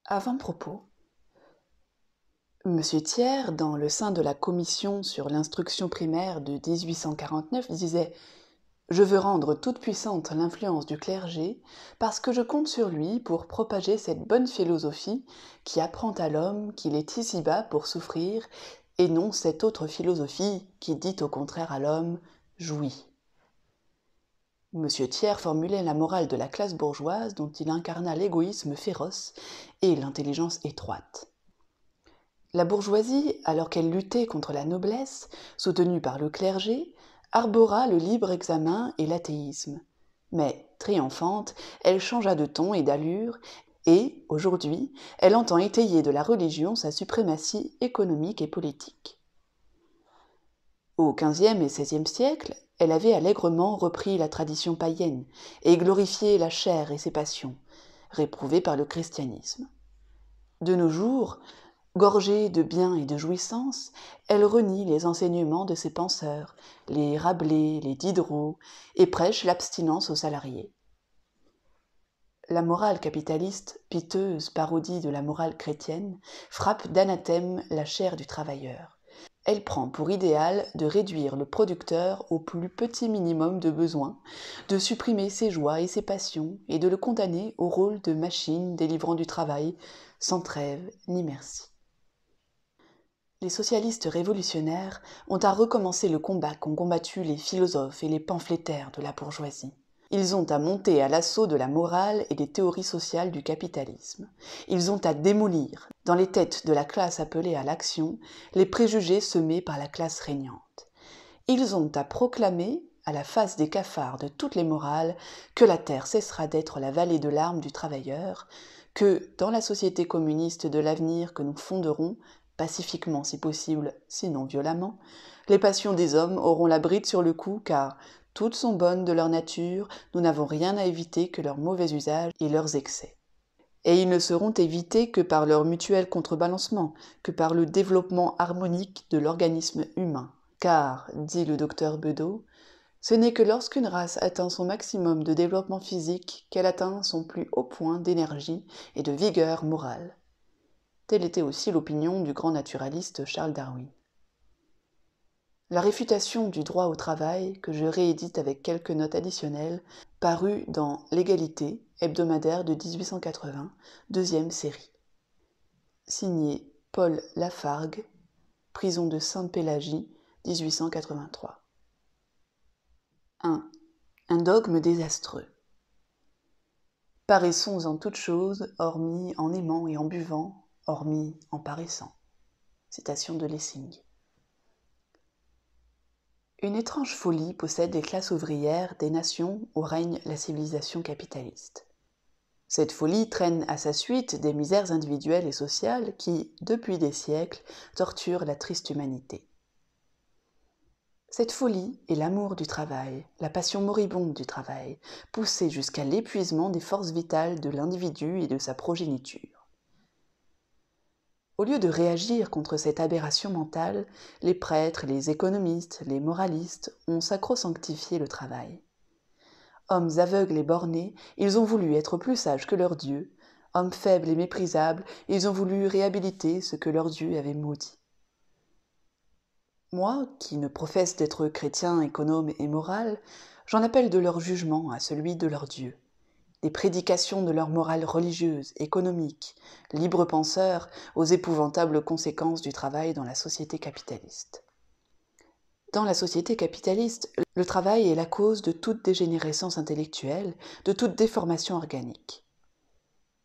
Avant-propos. Monsieur Thiers, dans le sein de la commission sur l'instruction primaire de 1849, disait « Je veux rendre toute puissante l'influence du clergé parce que je compte sur lui pour propager cette bonne philosophie qui apprend à l'homme qu'il est ici-bas pour souffrir et non cette autre philosophie qui dit au contraire à l'homme « jouis ». Monsieur Thiers formulait la morale de la classe bourgeoise dont il incarna l'égoïsme féroce et l'intelligence étroite. La bourgeoisie, alors qu'elle luttait contre la noblesse, soutenue par le clergé, arbora le libre examen et l'athéisme. Mais, triomphante, elle changea de ton et d'allure, et, aujourd'hui, elle entend étayer de la religion sa suprématie économique et politique. Au XVe et XVIe siècle, elle avait allègrement repris la tradition païenne et glorifié la chair et ses passions, réprouvées par le christianisme. De nos jours, gorgée de biens et de jouissances, elle renie les enseignements de ses penseurs, les Rabelais, les Diderot, et prêche l'abstinence aux salariés. La morale capitaliste, piteuse parodie de la morale chrétienne, frappe d'anathème la chair du travailleur. Elle prend pour idéal de réduire le producteur au plus petit minimum de besoins, de supprimer ses joies et ses passions, et de le condamner au rôle de machine délivrant du travail, sans trêve ni merci. Les socialistes révolutionnaires ont à recommencer le combat qu'ont combattu les philosophes et les pamphlétaires de la bourgeoisie. Ils ont à monter à l'assaut de la morale et des théories sociales du capitalisme. Ils ont à démolir, dans les têtes de la classe appelée à l'action, les préjugés semés par la classe régnante. Ils ont à proclamer, à la face des cafards de toutes les morales, que la terre cessera d'être la vallée de larmes du travailleur, que, dans la société communiste de l'avenir que nous fonderons, pacifiquement si possible, sinon violemment, les passions des hommes auront la bride sur le cou car, toutes sont bonnes de leur nature, nous n'avons rien à éviter que leurs mauvais usages et leurs excès. Et ils ne seront évités que par leur mutuel contrebalancement, que par le développement harmonique de l'organisme humain. Car, dit le docteur Bedeau, ce n'est que lorsqu'une race atteint son maximum de développement physique qu'elle atteint son plus haut point d'énergie et de vigueur morale. Telle était aussi l'opinion du grand naturaliste Charles Darwin. La réfutation du droit au travail, que je réédite avec quelques notes additionnelles, parut dans L'Égalité, hebdomadaire de 1880, deuxième série. Signé Paul Lafargue, prison de Sainte-Pélagie, 1883. 1. Un dogme désastreux. Paraissons en toutes choses, hormis en aimant et en buvant, hormis en paraissant. Citation de Lessing. Une étrange folie possède les classes ouvrières des nations où règne la civilisation capitaliste. Cette folie traîne à sa suite des misères individuelles et sociales qui, depuis des siècles, torturent la triste humanité. Cette folie est l'amour du travail, la passion moribonde du travail, poussée jusqu'à l'épuisement des forces vitales de l'individu et de sa progéniture. Au lieu de réagir contre cette aberration mentale, les prêtres, les économistes, les moralistes ont sacro-sanctifié le travail. Hommes aveugles et bornés, ils ont voulu être plus sages que leur Dieu. Hommes faibles et méprisables, ils ont voulu réhabiliter ce que leur Dieu avait maudit. Moi, qui me professe d'être chrétien, économe et moral, j'en appelle de leur jugement à celui de leur Dieu. Des prédications de leur morale religieuse, économique, libres penseurs aux épouvantables conséquences du travail dans la société capitaliste. Dans la société capitaliste, le travail est la cause de toute dégénérescence intellectuelle, de toute déformation organique.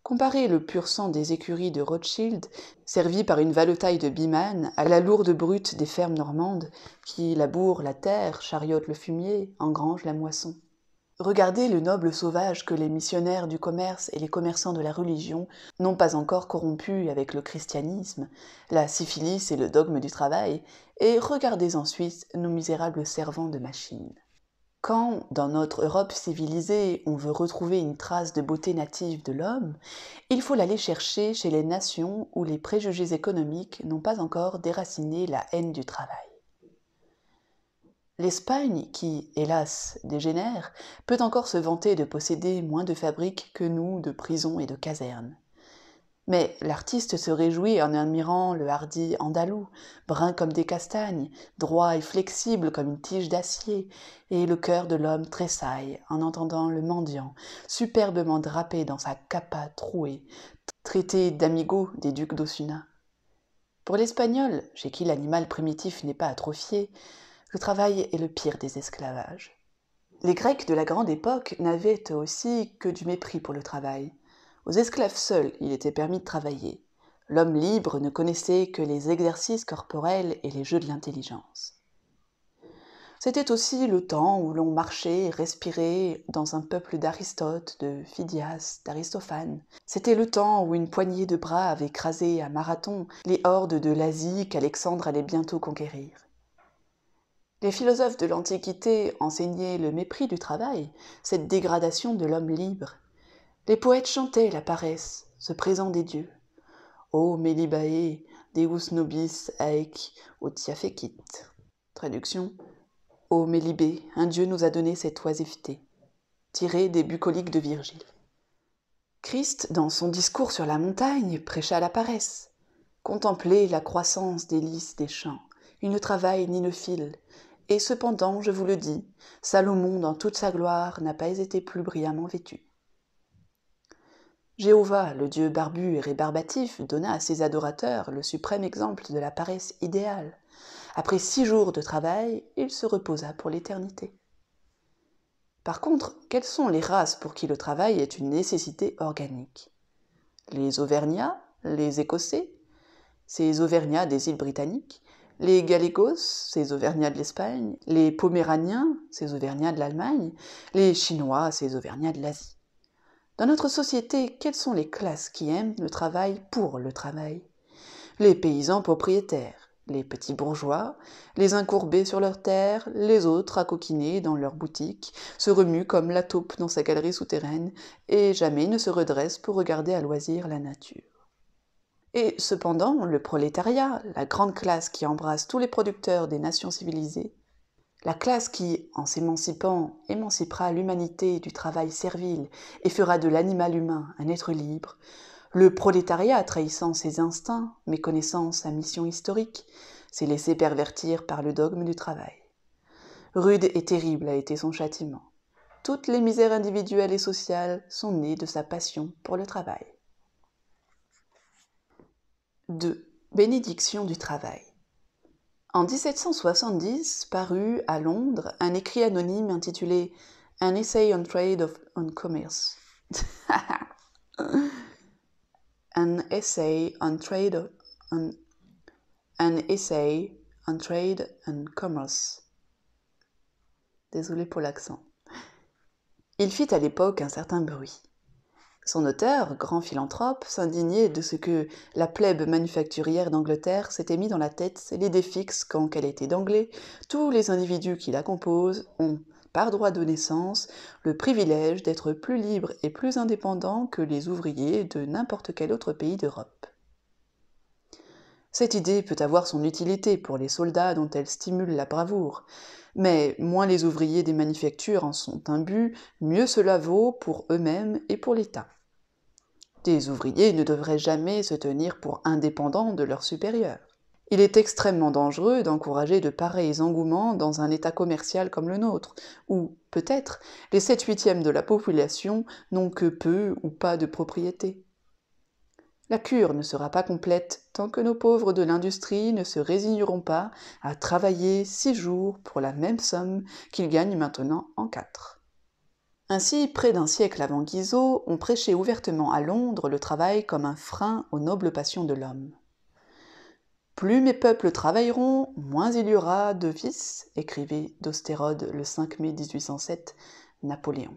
Comparez le pur sang des écuries de Rothschild, servies par une valetaille de Biman, à la lourde brute des fermes normandes, qui labourent la terre, chariotent le fumier, engrangent la moisson. Regardez le noble sauvage que les missionnaires du commerce et les commerçants de la religion n'ont pas encore corrompu avec le christianisme, la syphilis et le dogme du travail, et regardez ensuite nos misérables servants de machines. Quand, dans notre Europe civilisée, on veut retrouver une trace de beauté native de l'homme, il faut l'aller chercher chez les nations où les préjugés économiques n'ont pas encore déraciné la haine du travail. L'Espagne, qui, hélas, dégénère, peut encore se vanter de posséder moins de fabriques que nous de prisons et de casernes. Mais l'artiste se réjouit en admirant le hardi andalou, brun comme des castagnes, droit et flexible comme une tige d'acier, et le cœur de l'homme tressaille en entendant le mendiant, superbement drapé dans sa capa trouée, traité d'amigo des ducs d'Ossuna. Pour l'Espagnol, chez qui l'animal primitif n'est pas atrophié, le travail est le pire des esclavages. Les Grecs de la grande époque n'avaient aussi que du mépris pour le travail. Aux esclaves seuls, il était permis de travailler. L'homme libre ne connaissait que les exercices corporels et les jeux de l'intelligence. C'était aussi le temps où l'on marchait et respirait dans un peuple d'Aristote, de Phidias, d'Aristophane. C'était le temps où une poignée de bras avait écrasé à Marathon les hordes de l'Asie qu'Alexandre allait bientôt conquérir. Les philosophes de l'Antiquité enseignaient le mépris du travail, cette dégradation de l'homme libre. Les poètes chantaient la paresse, ce présent des dieux. O melibae, deus nobis haec otia fecit. Traduction. Ô Mélibée, un dieu nous a donné cette oisiveté. Tiré des bucoliques de Virgile. Christ, dans son discours sur la montagne, prêcha la paresse. Contemplez la croissance des lys des champs. Il ne travaille ni ne file. Et cependant, je vous le dis, Salomon, dans toute sa gloire, n'a pas été plus brillamment vêtu. Jéhovah, le dieu barbu et rébarbatif, donna à ses adorateurs le suprême exemple de la paresse idéale. Après 6 jours de travail, il se reposa pour l'éternité. Par contre, quelles sont les races pour qui le travail est une nécessité organique? Les Auvergnats, les Écossais, ces Auvergnats des îles britanniques, les Gallegos, ces Auvergnats de l'Espagne, les Poméraniens, ces Auvergnats de l'Allemagne, les Chinois, ces Auvergnats de l'Asie. Dans notre société, quelles sont les classes qui aiment le travail pour le travail? Les paysans propriétaires, les petits bourgeois, les uns courbés sur leurs terres, les autres acoquinés dans leurs boutiques, se remuent comme la taupe dans sa galerie souterraine, et jamais ne se redressent pour regarder à loisir la nature. Et cependant, le prolétariat, la grande classe qui embrasse tous les producteurs des nations civilisées, la classe qui, en s'émancipant, émancipera l'humanité du travail servile et fera de l'animal humain un être libre, le prolétariat, trahissant ses instincts, méconnaissant sa mission historique, s'est laissé pervertir par le dogme du travail. Rude et terrible a été son châtiment. Toutes les misères individuelles et sociales sont nées de sa passion pour le travail. 2. Bénédiction du travail. En 1770 parut à Londres un écrit anonyme intitulé « An Essay on Trade on Commerce ». An essay on trade and commerce. Désolé pour l'accent. Il fit à l'époque un certain bruit. Son auteur, grand philanthrope, s'indignait de ce que la plèbe manufacturière d'Angleterre s'était mis dans la tête l'idée fixe qu'en qualité d'anglais, tous les individus qui la composent ont, par droit de naissance, le privilège d'être plus libres et plus indépendants que les ouvriers de n'importe quel autre pays d'Europe. Cette idée peut avoir son utilité pour les soldats dont elle stimule la bravoure, mais moins les ouvriers des manufactures en sont imbus, mieux cela vaut pour eux-mêmes et pour l'État. Des ouvriers ne devraient jamais se tenir pour indépendants de leurs supérieurs. Il est extrêmement dangereux d'encourager de pareils engouements dans un État commercial comme le nôtre, où, peut-être, les 7/8 de la population n'ont que peu ou pas de propriété. La cure ne sera pas complète tant que nos pauvres de l'industrie ne se résigneront pas à travailler 6 jours pour la même somme qu'ils gagnent maintenant en 4. Ainsi, près d'un siècle avant Guizot, on prêchait ouvertement à Londres le travail comme un frein aux nobles passions de l'homme. « Plus mes peuples travailleront, moins il y aura de vices », écrivait d'Ostérode le 5 mai 1807 Napoléon.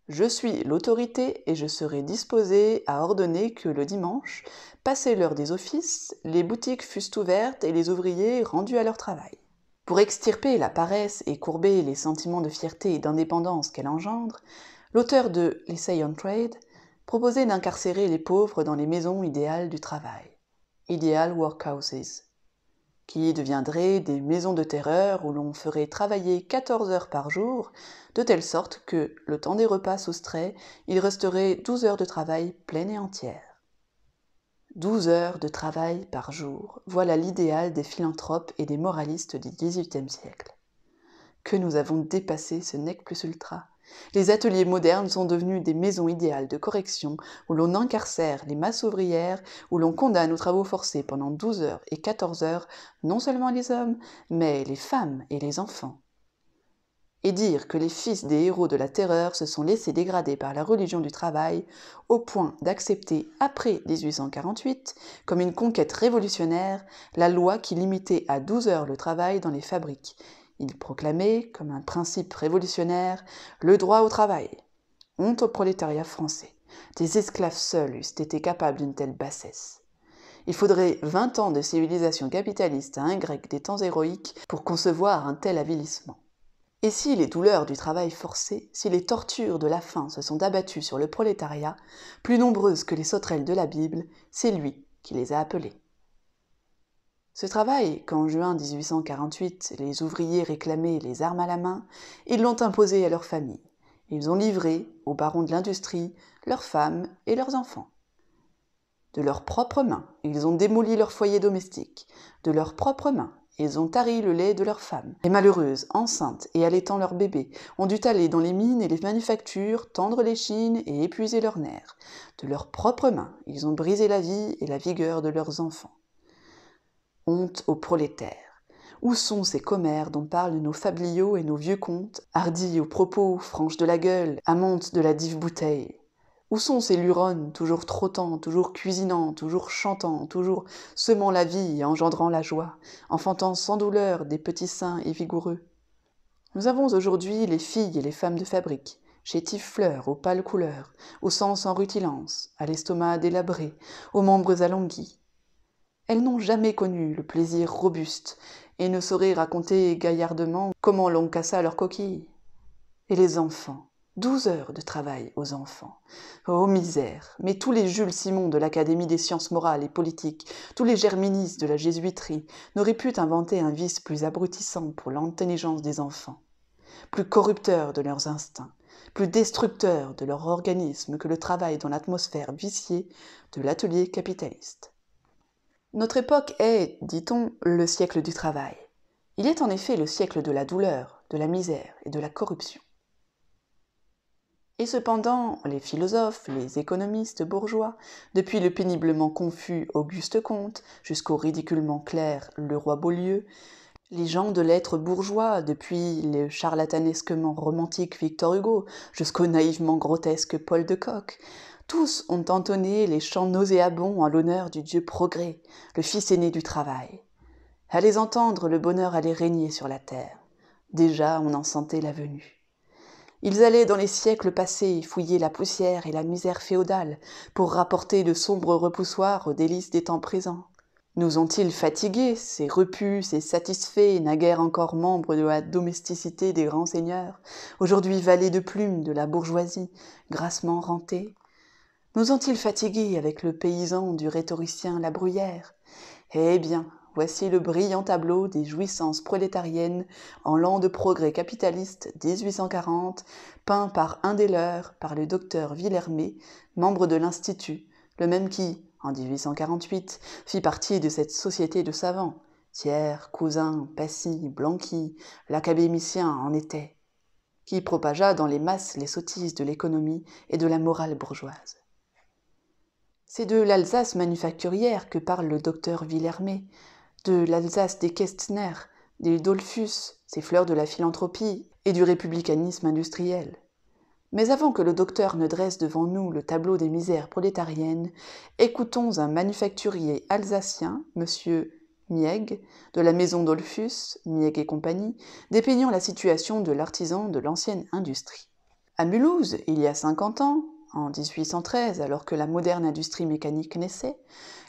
Je suis l'autorité et je serai disposé à ordonner que le dimanche, passée l'heure des offices, les boutiques fussent ouvertes et les ouvriers rendus à leur travail. Pour extirper la paresse et courber les sentiments de fierté et d'indépendance qu'elle engendre, l'auteur de l'Essay on Trade proposait d'incarcérer les pauvres dans les maisons idéales du travail, Ideal Workhouses, qui deviendraient des maisons de terreur où l'on ferait travailler 14 heures par jour, de telle sorte que, le temps des repas soustraits, il resterait 12 heures de travail pleines et entières. 12 heures de travail par jour, voilà l'idéal des philanthropes et des moralistes du XVIIIe siècle. Que nous avons dépassé ce nec plus ultra. Les ateliers modernes sont devenus des maisons idéales de correction où l'on incarcère les masses ouvrières, où l'on condamne aux travaux forcés pendant 12 heures et 14 heures non seulement les hommes, mais les femmes et les enfants. Et dire que les fils des héros de la terreur se sont laissés dégrader par la religion du travail au point d'accepter, après 1848, comme une conquête révolutionnaire, la loi qui limitait à 12 heures le travail dans les fabriques. Il proclamait, comme un principe révolutionnaire, le droit au travail. Honte au prolétariat français. Des esclaves seuls eussent été capables d'une telle bassesse. Il faudrait 20 ans de civilisation capitaliste à un grec des temps héroïques pour concevoir un tel avilissement. Et si les douleurs du travail forcé, si les tortures de la faim se sont abattues sur le prolétariat, plus nombreuses que les sauterelles de la Bible, c'est lui qui les a appelées. Ce travail, qu'en juin 1848, les ouvriers réclamaient les armes à la main, ils l'ont imposé à leurs familles. Ils ont livré, aux barons de l'industrie, leurs femmes et leurs enfants. De leurs propres mains, ils ont démoli leurs foyers domestiques. De leurs propres mains, ils ont tari le lait de leurs femmes. Les malheureuses, enceintes et allaitant leurs bébés, ont dû aller dans les mines et les manufactures, tendre l'échine et épuiser leurs nerfs. De leurs propres mains, ils ont brisé la vie et la vigueur de leurs enfants. Honte aux prolétaires. Où sont ces commères dont parlent nos fabliaux et nos vieux contes, hardis aux propos, franches de la gueule, amantes de la dive bouteille? Où sont ces luronnes, toujours trottant, toujours cuisinant, toujours chantant, toujours semant la vie et engendrant la joie, enfantant sans douleur des petits seins et vigoureux? Nous avons aujourd'hui les filles et les femmes de fabrique, chétives fleurs aux pâles couleurs, au sang sans rutilance, à l'estomac délabré, aux membres alanguis. Elles n'ont jamais connu le plaisir robuste et ne sauraient raconter gaillardement comment l'on cassa leurs coquilles. Et les enfants, 12 heures de travail aux enfants. Oh misère! Mais tous les Jules Simon de l'Académie des sciences morales et politiques, tous les Germinis de la jésuiterie n'auraient pu inventer un vice plus abrutissant pour l'intelligence des enfants, plus corrupteur de leurs instincts, plus destructeur de leur organisme que le travail dans l'atmosphère viciée de l'atelier capitaliste. Notre époque est, dit-on, le siècle du travail. Il est en effet le siècle de la douleur, de la misère et de la corruption. Et cependant, les philosophes, les économistes bourgeois, depuis le péniblement confus Auguste Comte jusqu'au ridiculement clair Leroy Beaulieu, les gens de lettres bourgeois, depuis le charlatanesquement romantique Victor Hugo jusqu'au naïvement grotesque Paul de Kock, tous ont entonné les chants nauséabonds en l'honneur du dieu progrès, le fils aîné du travail. À les entendre, le bonheur allait régner sur la terre. Déjà, on en sentait la venue. Ils allaient dans les siècles passés fouiller la poussière et la misère féodale pour rapporter de sombres repoussoirs aux délices des temps présents. Nous ont-ils fatigués, ces repus, ces satisfaits, naguère encore membres de la domesticité des grands seigneurs, aujourd'hui valets de plumes de la bourgeoisie, grassement rentés? Nous ont-ils fatigués avec le paysan du rhétoricien La Bruyère? Eh bien, voici le brillant tableau des jouissances prolétariennes en l'an de progrès capitaliste 1840, peint par un des leurs, par le docteur Villermé, membre de l'Institut, le même qui, en 1848, fit partie de cette société de savants. Thiers, Cousin, Passy, Blanqui, l'académicien en était, qui propagea dans les masses les sottises de l'économie et de la morale bourgeoise. C'est de l'Alsace manufacturière que parle le docteur Villermé, de l'Alsace des Kästner, des Dollfuss, ces fleurs de la philanthropie et du républicanisme industriel. Mais avant que le docteur ne dresse devant nous le tableau des misères prolétariennes, écoutons un manufacturier alsacien, M. Mieg, de la maison Dollfuss, Mieg et compagnie, dépeignant la situation de l'artisan de l'ancienne industrie. À Mulhouse, il y a 50 ans, en 1813, alors que la moderne industrie mécanique naissait,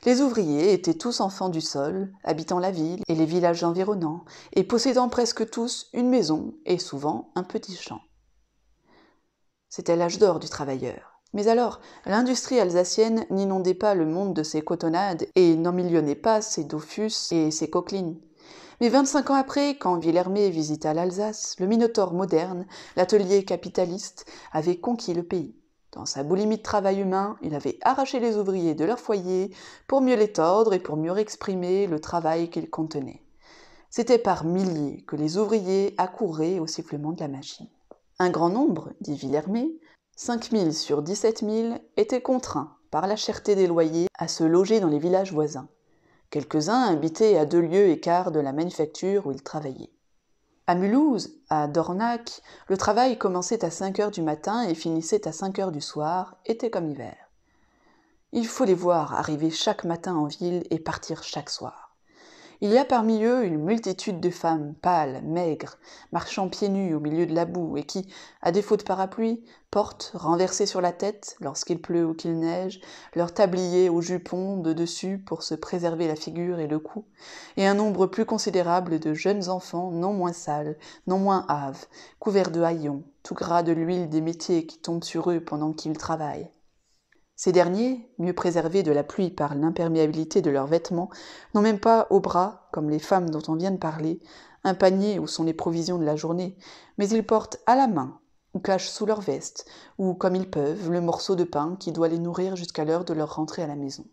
les ouvriers étaient tous enfants du sol, habitant la ville et les villages environnants, et possédant presque tous une maison et souvent un petit champ. C'était l'âge d'or du travailleur. Mais alors, l'industrie alsacienne n'inondait pas le monde de ses cotonnades et n'emmillionnait pas ses Dollfuss et ses Koechlin. Mais 25 ans après, quand Villermé visita l'Alsace, le Minotaure moderne, l'atelier capitaliste, avait conquis le pays. Dans sa boulimie de travail humain, il avait arraché les ouvriers de leur foyer pour mieux les tordre et pour mieux exprimer le travail qu'ils contenaient. C'était par milliers que les ouvriers accouraient au sifflement de la machine. Un grand nombre, dit Villermé, 5 000 sur 17 000, étaient contraints, par la cherté des loyers, à se loger dans les villages voisins. Quelques-uns habitaient à 2 lieues et quart de la manufacture où ils travaillaient. À Mulhouse, à Dornac, le travail commençait à 5 heures du matin et finissait à 5 heures du soir, été comme hiver. Il faut les voir arriver chaque matin en ville et partir chaque soir. Il y a parmi eux une multitude de femmes pâles, maigres, marchant pieds nus au milieu de la boue et qui, à défaut de parapluie, portent, renversés sur la tête, lorsqu'il pleut ou qu'il neige, leur tablier ou jupon de dessus pour se préserver la figure et le cou, et un nombre plus considérable de jeunes enfants non moins sales, non moins hâves, couverts de haillons, tout gras de l'huile des métiers qui tombe sur eux pendant qu'ils travaillent. Ces derniers, mieux préservés de la pluie par l'imperméabilité de leurs vêtements, n'ont même pas au bras, comme les femmes dont on vient de parler, un panier où sont les provisions de la journée, mais ils portent à la main, ou cachent sous leur veste, ou comme ils peuvent, le morceau de pain qui doit les nourrir jusqu'à l'heure de leur rentrée à la maison.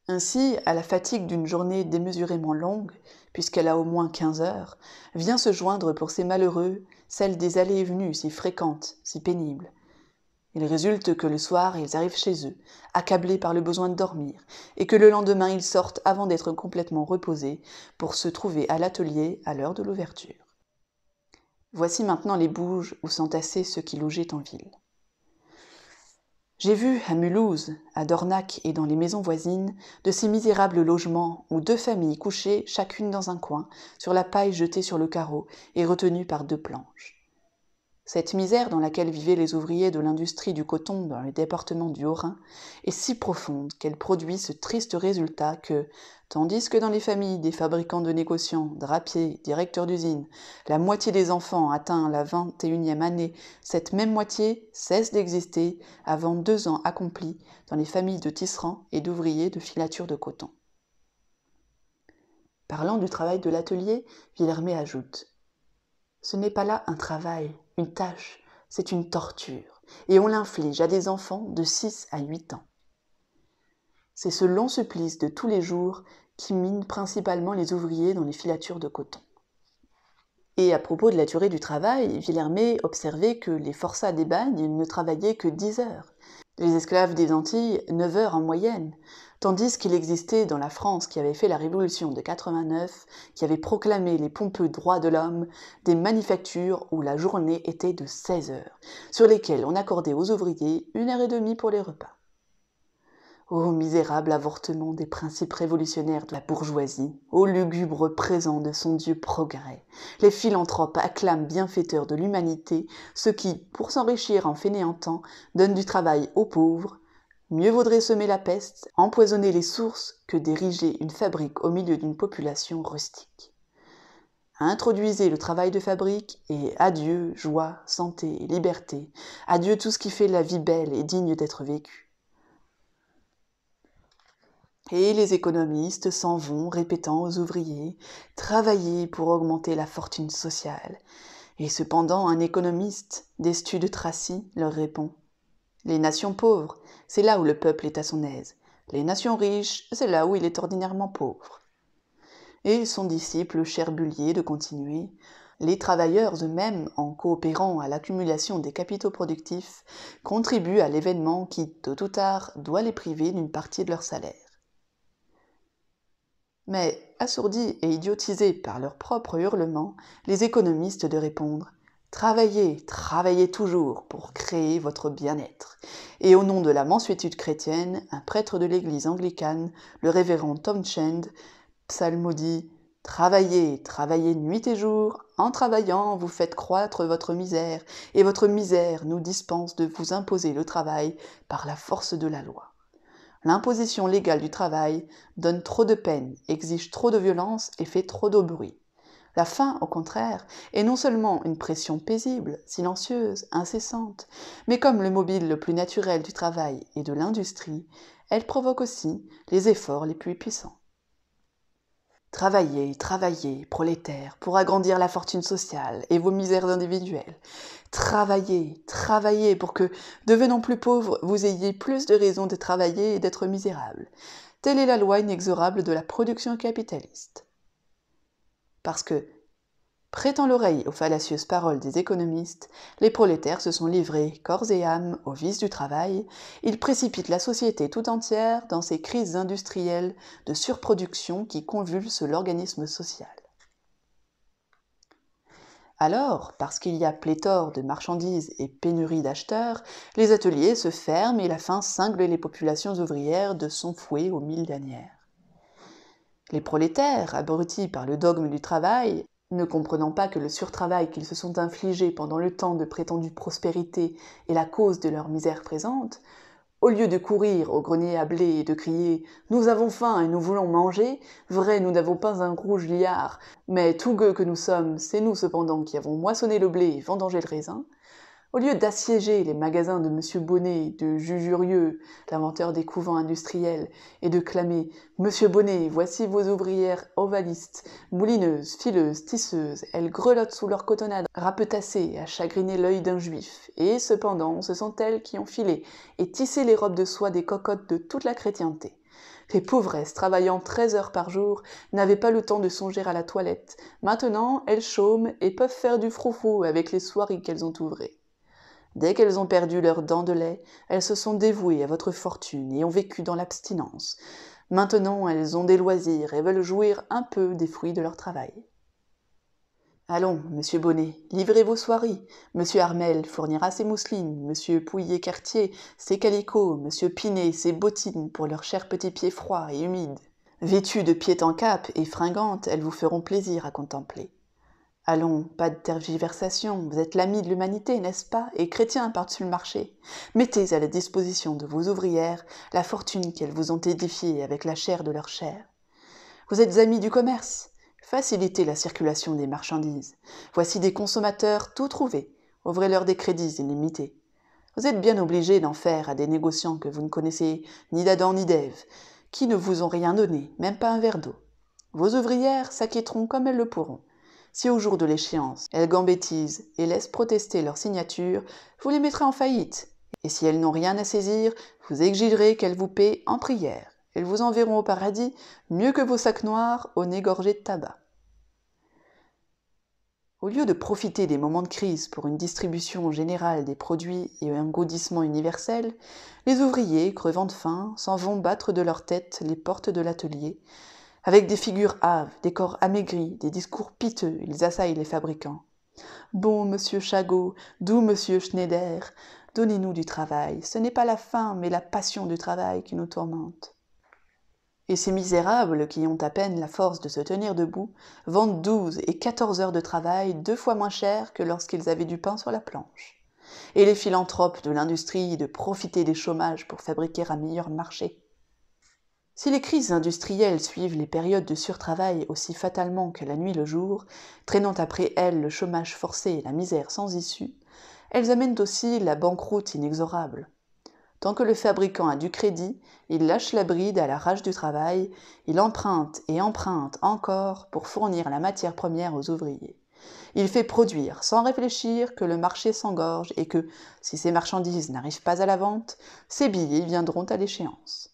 Ainsi, à la fatigue d'une journée démesurément longue, puisqu'elle a au moins 15 heures, vient se joindre pour ces malheureux celle des allées et venues si fréquentes, si pénibles. Il résulte que le soir, ils arrivent chez eux, accablés par le besoin de dormir, et que le lendemain, ils sortent avant d'être complètement reposés pour se trouver à l'atelier à l'heure de l'ouverture. Voici maintenant les bouges où s'entassaient ceux qui logeaient en ville. J'ai vu à Mulhouse, à Dornac et dans les maisons voisines, de ces misérables logements où 2 familles couchaient chacune dans un coin, sur la paille jetée sur le carreau et retenue par 2 planches. Cette misère dans laquelle vivaient les ouvriers de l'industrie du coton dans le département du Haut-Rhin est si profonde qu'elle produit ce triste résultat que, tandis que dans les familles des fabricants de négociants, drapiers, directeurs d'usines, la moitié des enfants atteint la 21e année, cette même moitié cesse d'exister avant 2 ans accomplis dans les familles de tisserands et d'ouvriers de filature de coton. Parlant du travail de l'atelier, Villermé ajoute « Ce n'est pas là un travail, une tâche, c'est une torture, et on l'inflige à des enfants de 6 à 8 ans. C'est ce long supplice de tous les jours qui mine principalement les ouvriers dans les filatures de coton. » Et à propos de la durée du travail, Villermé observait que les forçats des bagnes ne travaillaient que 10 heures, les esclaves des Antilles 9 heures en moyenne, tandis qu'il existait dans la France qui avait fait la Révolution de 89, qui avait proclamé les pompeux droits de l'homme, des manufactures où la journée était de 16 heures, sur lesquelles on accordait aux ouvriers 1 heure et demie pour les repas. Ô misérable avortement des principes révolutionnaires de la bourgeoisie, ô lugubre présent de son Dieu progrès, les philanthropes acclament bienfaiteurs de l'humanité ceux qui, pour s'enrichir en fainéantant, donnent du travail aux pauvres. Mieux vaudrait semer la peste, empoisonner les sources, que d'ériger une fabrique au milieu d'une population rustique. Introduisez le travail de fabrique et adieu joie, santé et liberté, adieu tout ce qui fait la vie belle et digne d'être vécue. Et les économistes s'en vont répétant aux ouvriers « Travaillez pour augmenter la fortune sociale ». Et cependant un économiste, Destu de Tracy, leur répond « Les nations pauvres, c'est là où le peuple est à son aise. Les nations riches, c'est là où il est ordinairement pauvre. » Et son disciple Cherbulier de continuer « Les travailleurs eux-mêmes, en coopérant à l'accumulation des capitaux productifs, contribuent à l'événement qui, tôt ou tard, doit les priver d'une partie de leur salaire. » Mais, assourdis et idiotisés par leurs propres hurlements, les économistes de répondre « Travaillez, travaillez toujours pour créer votre bien-être. » Et au nom de la mansuétude chrétienne, un prêtre de l'église anglicane, le révérend Townshend, psalmodie « Travaillez, travaillez nuit et jour, en travaillant vous faites croître votre misère, et votre misère nous dispense de vous imposer le travail par la force de la loi. » L'imposition légale du travail donne trop de peine, exige trop de violence et fait trop de bruit. La faim, au contraire, est non seulement une pression paisible, silencieuse, incessante, mais comme le mobile le plus naturel du travail et de l'industrie, elle provoque aussi les efforts les plus puissants. Travaillez, travaillez, prolétaires, pour agrandir la fortune sociale et vos misères individuelles. Travaillez, travaillez pour que, devenant plus pauvres, vous ayez plus de raisons de travailler et d'être misérables. Telle est la loi inexorable de la production capitaliste. Parce que, prêtant l'oreille aux fallacieuses paroles des économistes, les prolétaires se sont livrés, corps et âme, au vice du travail, ils précipitent la société tout entière dans ces crises industrielles de surproduction qui convulsent l'organisme social. Alors, parce qu'il y a pléthore de marchandises et pénurie d'acheteurs, les ateliers se ferment et la faim cingle les populations ouvrières de son fouet aux mille lanières. Les prolétaires, abrutis par le dogme du travail, ne comprenant pas que le surtravail qu'ils se sont infligé pendant le temps de prétendue prospérité est la cause de leur misère présente, au lieu de courir au grenier à blé et de crier « Nous avons faim et nous voulons manger », vrai, nous n'avons pas un rouge liard, mais tout gueux que nous sommes, c'est nous cependant qui avons moissonné le blé et vendangé le raisin, au lieu d'assiéger les magasins de Monsieur Bonnet, de Jujurieux, l'inventeur des couvents industriels, et de clamer « Monsieur Bonnet, voici vos ouvrières ovalistes, moulineuses, fileuses, tisseuses, elles grelottent sous leur cotonnade rapetassée à chagriner l'œil d'un juif, et cependant ce sont elles qui ont filé et tissé les robes de soie des cocottes de toute la chrétienté. Les pauvresses, travaillant 13 heures par jour, n'avaient pas le temps de songer à la toilette. Maintenant, elles chôment et peuvent faire du froufrou avec les soieries qu'elles ont ouvrées. Dès qu'elles ont perdu leurs dents de lait, elles se sont dévouées à votre fortune et ont vécu dans l'abstinence. Maintenant, elles ont des loisirs et veulent jouir un peu des fruits de leur travail. Allons, monsieur Bonnet, livrez vos soieries. Monsieur Armel fournira ses mousselines, monsieur Pouillet-Cartier ses calicots, monsieur Pinet ses bottines pour leurs chers petits pieds froids et humides. Vêtues de pied en cap et fringantes, elles vous feront plaisir à contempler. Allons, pas de tergiversation, vous êtes l'ami de l'humanité, n'est-ce pas, et chrétien par-dessus le marché. Mettez à la disposition de vos ouvrières la fortune qu'elles vous ont édifiée avec la chair de leur chair. Vous êtes amis du commerce, facilitez la circulation des marchandises. Voici des consommateurs tout trouvés, ouvrez-leur des crédits illimités. Vous êtes bien obligés d'en faire à des négociants que vous ne connaissez ni d'Adam ni d'Ève, qui ne vous ont rien donné, même pas un verre d'eau. Vos ouvrières s'acquitteront comme elles le pourront. Si au jour de l'échéance, elles gambettisent et laissent protester leur signature, vous les mettrez en faillite. Et si elles n'ont rien à saisir, vous exigerez qu'elles vous paient en prière. Elles vous enverront au paradis mieux que vos sacs noirs au nez gorgé de tabac. Au lieu de profiter des moments de crise pour une distribution générale des produits et un gaudissement universel, les ouvriers, crevant de faim, s'en vont battre de leur tête les portes de l'atelier. Avec des figures hâves, des corps amaigris, des discours piteux, ils assaillent les fabricants. « Bon monsieur Chagot, doux monsieur Schneider, donnez-nous du travail, ce n'est pas la faim, mais la passion du travail qui nous tourmente. » Et ces misérables, qui ont à peine la force de se tenir debout, vendent 12 et 14 heures de travail 2 fois moins cher que lorsqu'ils avaient du pain sur la planche. Et les philanthropes de l'industrie de profiter des chômages pour fabriquer un meilleur marché. Si les crises industrielles suivent les périodes de surtravail aussi fatalement que la nuit le jour, traînant après elles le chômage forcé et la misère sans issue, elles amènent aussi la banqueroute inexorable. Tant que le fabricant a du crédit, il lâche la bride à la rage du travail, il emprunte et emprunte encore pour fournir la matière première aux ouvriers. Il fait produire sans réfléchir que le marché s'engorge et que, si ces marchandises n'arrivent pas à la vente, ces billets viendront à l'échéance.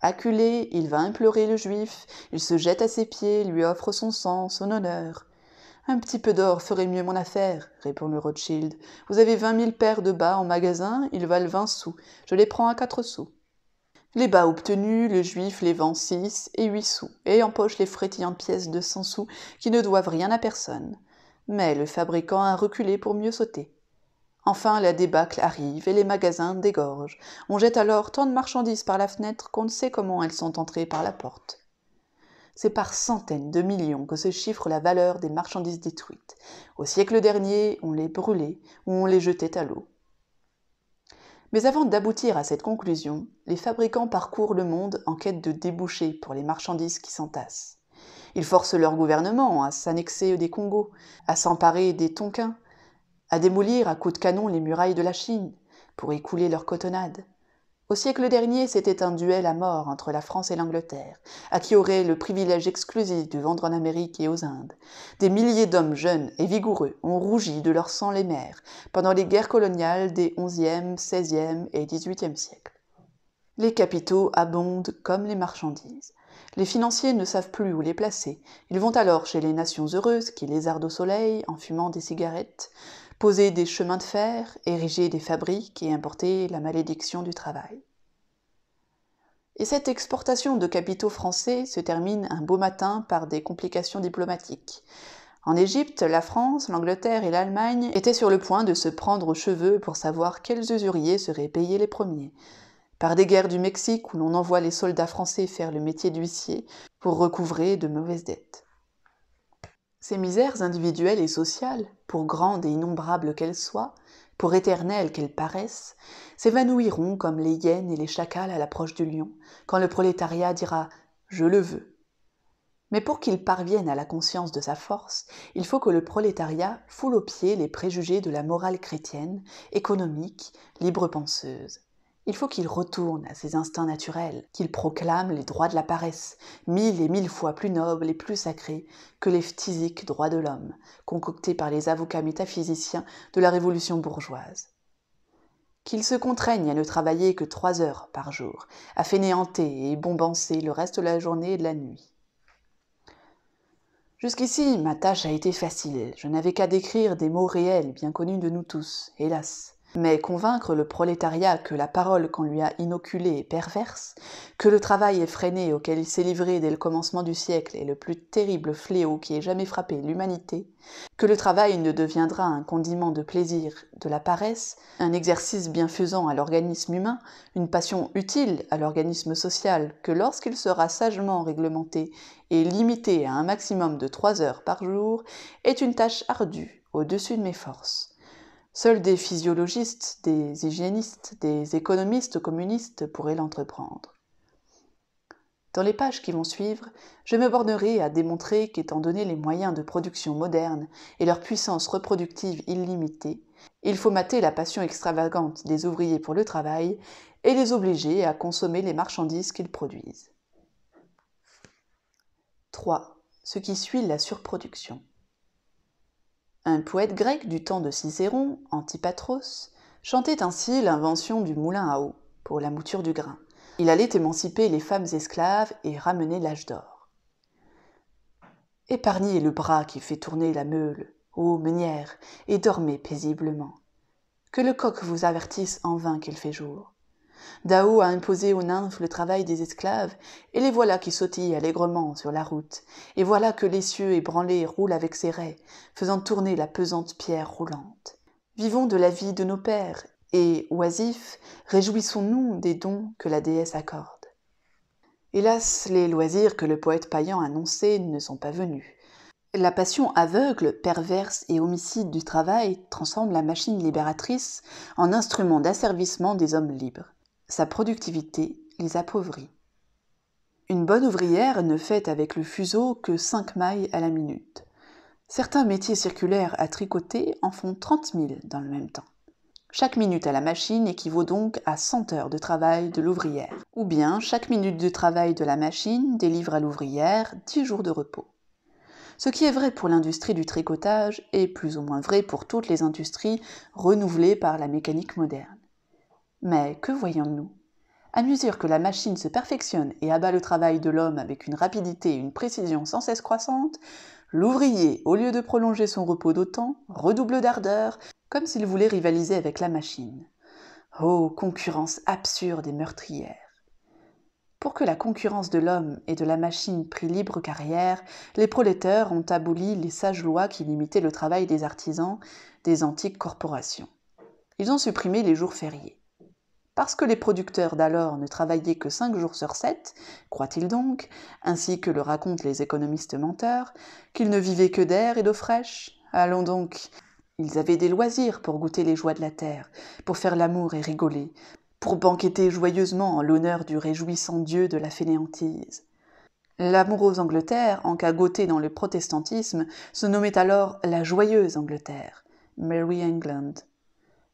Acculé, il va implorer le juif, il se jette à ses pieds, lui offre son sang, son honneur. « Un petit peu d'or ferait mieux mon affaire, » répond le Rothschild. « Vous avez 20 000 paires de bas en magasin, ils valent 20 sous, je les prends à 4 sous. » Les bas obtenus, le juif les vend 6 et 8 sous, et empoche les frétillantes pièces de 100 sous qui ne doivent rien à personne. Mais le fabricant a reculé pour mieux sauter. Enfin, la débâcle arrive et les magasins dégorgent. On jette alors tant de marchandises par la fenêtre qu'on ne sait comment elles sont entrées par la porte. C'est par centaines de millions que se chiffre la valeur des marchandises détruites. Au siècle dernier, on les brûlait ou on les jetait à l'eau. Mais avant d'aboutir à cette conclusion, les fabricants parcourent le monde en quête de débouchés pour les marchandises qui s'entassent. Ils forcent leur gouvernement à s'annexer des Congos, à s'emparer des Tonkin, à démolir à coups de canon les murailles de la Chine pour y couler leur cotonnade. Au siècle dernier, c'était un duel à mort entre la France et l'Angleterre, à qui aurait le privilège exclusif de vendre en Amérique et aux Indes. Des milliers d'hommes jeunes et vigoureux ont rougi de leur sang les mers pendant les guerres coloniales des XIe, XVIe et XVIIIe siècles. Les capitaux abondent comme les marchandises. Les financiers ne savent plus où les placer. Ils vont alors chez les nations heureuses qui lézardent au soleil en fumant des cigarettes, poser des chemins de fer, ériger des fabriques et importer la malédiction du travail. Et cette exportation de capitaux français se termine un beau matin par des complications diplomatiques. En Égypte, la France, l'Angleterre et l'Allemagne étaient sur le point de se prendre aux cheveux pour savoir quels usuriers seraient payés les premiers. Par des guerres du Mexique où l'on envoie les soldats français faire le métier d'huissier pour recouvrer de mauvaises dettes. Ces misères individuelles et sociales, pour grandes et innombrables qu'elles soient, pour éternelles qu'elles paraissent, s'évanouiront comme les hyènes et les chacals à l'approche du lion, quand le prolétariat dira « je le veux ». Mais pour qu'il parvienne à la conscience de sa force, il faut que le prolétariat foule aux pieds les préjugés de la morale chrétienne, économique, libre-penseuse. Il faut qu'il retourne à ses instincts naturels, qu'il proclame les droits de la paresse, 1000 et 1000 fois plus nobles et plus sacrés que les phtisiques droits de l'homme, concoctés par les avocats métaphysiciens de la révolution bourgeoise. Qu'il se contraigne à ne travailler que 3 heures par jour, à fainéanter et bombancer le reste de la journée et de la nuit. Jusqu'ici, ma tâche a été facile, je n'avais qu'à décrire des mots réels bien connus de nous tous, hélas. Mais convaincre le prolétariat que la parole qu'on lui a inoculée est perverse, que le travail effréné auquel il s'est livré dès le commencement du siècle est le plus terrible fléau qui ait jamais frappé l'humanité, que le travail ne deviendra un condiment de plaisir, de la paresse, un exercice bienfaisant à l'organisme humain, une passion utile à l'organisme social, que lorsqu'il sera sagement réglementé et limité à un maximum de 3 heures par jour, est une tâche ardue, au-dessus de mes forces. Seuls des physiologistes, des hygiénistes, des économistes communistes pourraient l'entreprendre. Dans les pages qui vont suivre, je me bornerai à démontrer qu'étant donné les moyens de production modernes et leur puissance reproductive illimitée, il faut mater la passion extravagante des ouvriers pour le travail et les obliger à consommer les marchandises qu'ils produisent. 3. Ce qui suit la surproduction. Un poète grec du temps de Cicéron, Antipatros, chantait ainsi l'invention du moulin à eau pour la mouture du grain. Il allait émanciper les femmes esclaves et ramener l'âge d'or. Épargnez le bras qui fait tourner la meule, ô meunière, et dormez paisiblement. Que le coq vous avertisse en vain qu'il fait jour. Dao a imposé aux nymphes le travail des esclaves, et les voilà qui sautillent allègrement sur la route, et voilà que l'essieu ébranlé roule avec ses raies, faisant tourner la pesante pierre roulante. Vivons de la vie de nos pères, et, oisifs, réjouissons-nous des dons que la déesse accorde. Hélas, les loisirs que le poète païen annonçait ne sont pas venus. La passion aveugle, perverse et homicide du travail transforme la machine libératrice en instrument d'asservissement des hommes libres. Sa productivité les appauvrit. Une bonne ouvrière ne fait avec le fuseau que 5 mailles à la minute. Certains métiers circulaires à tricoter en font 30 000 dans le même temps. Chaque minute à la machine équivaut donc à 100 heures de travail de l'ouvrière. Ou bien chaque minute de travail de la machine délivre à l'ouvrière 10 jours de repos. Ce qui est vrai pour l'industrie du tricotage est plus ou moins vrai pour toutes les industries renouvelées par la mécanique moderne. Mais que voyons-nous ? À mesure que la machine se perfectionne et abat le travail de l'homme avec une rapidité et une précision sans cesse croissantes, l'ouvrier, au lieu de prolonger son repos d'autant, redouble d'ardeur, comme s'il voulait rivaliser avec la machine. Oh, concurrence absurde et meurtrière! Pour que la concurrence de l'homme et de la machine prît libre carrière, les prolétaires ont aboli les sages lois qui limitaient le travail des artisans des antiques corporations. Ils ont supprimé les jours fériés. Parce que les producteurs d'alors ne travaillaient que 5 jours sur 7, croient-ils donc, ainsi que le racontent les économistes menteurs, qu'ils ne vivaient que d'air et d'eau fraîche? Allons donc, ils avaient des loisirs pour goûter les joies de la terre, pour faire l'amour et rigoler, pour banqueter joyeusement en l'honneur du réjouissant dieu de la fainéantise. L'amoureuse Angleterre, encagotée dans le protestantisme, se nommait alors la joyeuse Angleterre, Merry England.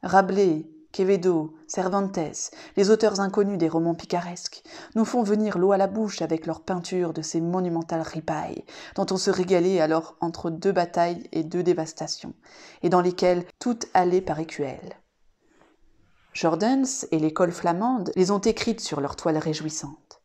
Rabelais, Quevedo, Cervantes, les auteurs inconnus des romans picaresques, nous font venir l'eau à la bouche avec leur peinture de ces monumentales ripailles, dont on se régalait alors entre 2 batailles et 2 dévastations, et dans lesquelles tout allait par écuelles. Jordaens et l'école flamande les ont écrites sur leurs toiles réjouissantes.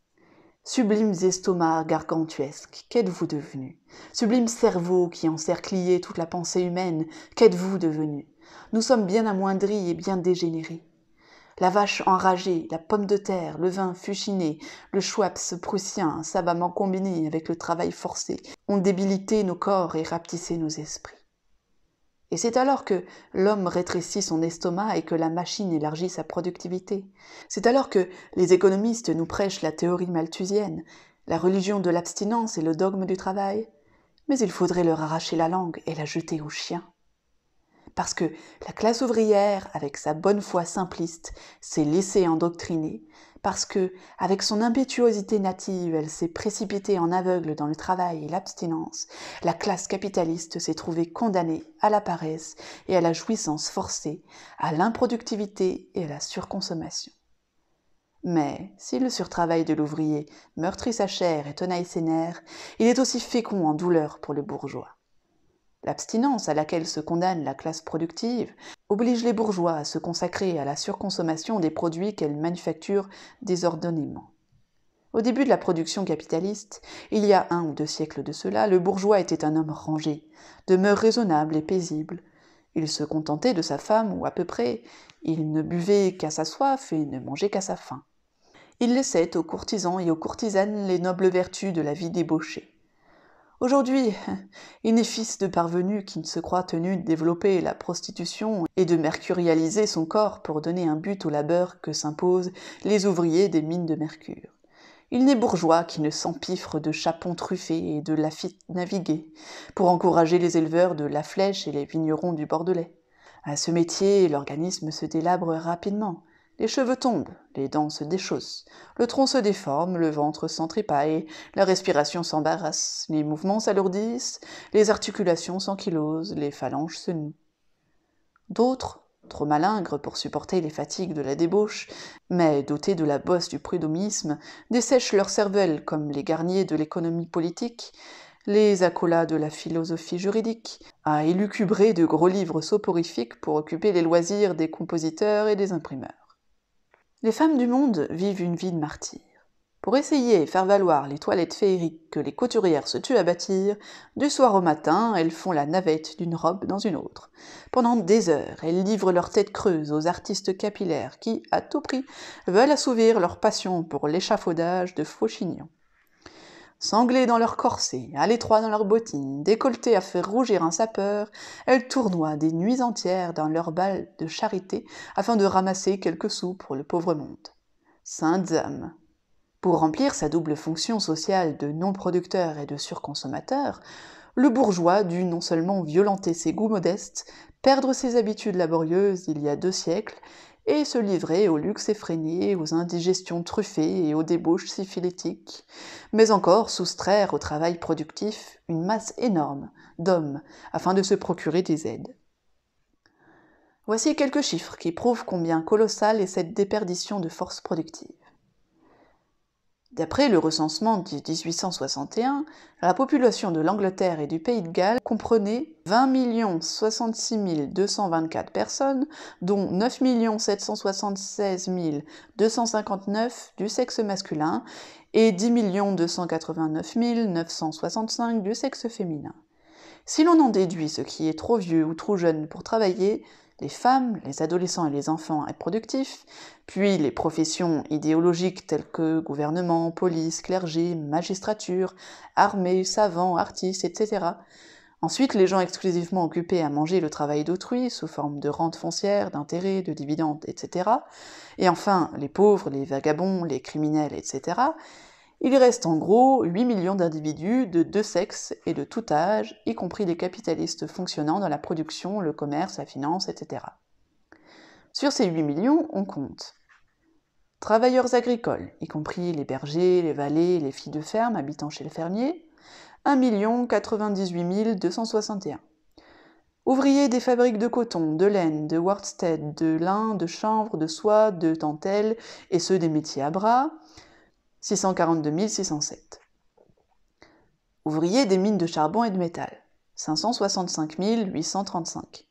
Sublimes estomacs gargantuesques, qu'êtes-vous devenus? Sublime cerveau qui encercliez toute la pensée humaine, qu'êtes-vous devenus? Nous sommes bien amoindris et bien dégénérés. La vache enragée, la pomme de terre, le vin fuchiné, le Schweppes prussien, savamment combiné avec le travail forcé, ont débilité nos corps et rapetissé nos esprits. Et c'est alors que l'homme rétrécit son estomac et que la machine élargit sa productivité. C'est alors que les économistes nous prêchent la théorie malthusienne, la religion de l'abstinence et le dogme du travail. Mais il faudrait leur arracher la langue et la jeter aux chiens. Parce que la classe ouvrière, avec sa bonne foi simpliste, s'est laissée endoctriner, parce que, avec son impétuosité native, elle s'est précipitée en aveugle dans le travail et l'abstinence, la classe capitaliste s'est trouvée condamnée à la paresse et à la jouissance forcée, à l'improductivité et à la surconsommation. Mais si le surtravail de l'ouvrier meurtrit sa chair et tenaille ses nerfs, il est aussi fécond en douleur pour le bourgeois. L'abstinence à laquelle se condamne la classe productive oblige les bourgeois à se consacrer à la surconsommation des produits qu'elle manufacture désordonnément. Au début de la production capitaliste, il y a 1 ou 2 siècles de cela, le bourgeois était un homme rangé, de mœurs raisonnables et paisibles. Il se contentait de sa femme, ou à peu près, il ne buvait qu'à sa soif et ne mangeait qu'à sa faim. Il laissait aux courtisans et aux courtisanes les nobles vertus de la vie débauchée. Aujourd'hui, il n'est fils de parvenu qui ne se croit tenu de développer la prostitution et de mercurialiser son corps pour donner un but au labeur que s'imposent les ouvriers des mines de mercure. Il n'est bourgeois qui ne s'empiffre de chapons truffés et de Lafitte navigués pour encourager les éleveurs de la Flèche et les vignerons du Bordelais. À ce métier, l'organisme se délabre rapidement. Les cheveux tombent, les dents se déchaussent, le tronc se déforme, le ventre s'entripaille, la respiration s'embarrasse, les mouvements s'alourdissent, les articulations s'ankylosent, les phalanges se nouent. D'autres, trop malingres pour supporter les fatigues de la débauche, mais dotés de la bosse du prud'homisme, dessèchent leur cervelle comme les garniers de l'économie politique, les acolas de la philosophie juridique, à élucubrer de gros livres soporifiques pour occuper les loisirs des compositeurs et des imprimeurs. Les femmes du monde vivent une vie de martyr. Pour essayer et faire valoir les toilettes féeriques que les couturières se tuent à bâtir, du soir au matin, elles font la navette d'une robe dans une autre. Pendant des heures, elles livrent leur tête creuse aux artistes capillaires qui, à tout prix, veulent assouvir leur passion pour l'échafaudage de Fauchignon. Sanglées dans leurs corsets, à l'étroit dans leurs bottines, décolletées à faire rougir un sapeur, elles tournoient des nuits entières dans leur bal de charité afin de ramasser quelques sous pour le pauvre monde. Saintes âmes! Pour remplir sa double fonction sociale de non-producteur et de surconsommateur, le bourgeois dut non seulement violenter ses goûts modestes, perdre ses habitudes laborieuses il y a 2 siècles, et se livrer au luxe effréné, aux indigestions truffées et aux débauches syphilitiques, mais encore soustraire au travail productif une masse énorme d'hommes afin de se procurer des aides. Voici quelques chiffres qui prouvent combien colossale est cette déperdition de force productive. D'après le recensement de 1861, la population de l'Angleterre et du Pays de Galles comprenait 20 066 224 personnes, dont 9 776 259 du sexe masculin et 10 289 965 du sexe féminin. Si l'on en déduit ce qui est trop vieux ou trop jeune pour travailler, les femmes, les adolescents et les enfants improductifs, puis les professions idéologiques telles que gouvernement, police, clergé, magistrature, armée, savants, artistes, etc. Ensuite, les gens exclusivement occupés à manger le travail d'autrui sous forme de rente foncière, d'intérêts, de dividendes, etc. Et enfin, les pauvres, les vagabonds, les criminels, etc. Il reste en gros 8 millions d'individus de 2 sexes et de tout âge, y compris les capitalistes fonctionnant dans la production, le commerce, la finance, etc. Sur ces 8 millions, on compte travailleurs agricoles, y compris les bergers, les valets, les filles de ferme habitant chez le fermier, 1 098 261. Ouvriers des fabriques de coton, de laine, de worsted, de lin, de chanvre, de soie, de dentelle et ceux des métiers à bras, 642 607. Ouvriers des mines de charbon et de métal, 565 835.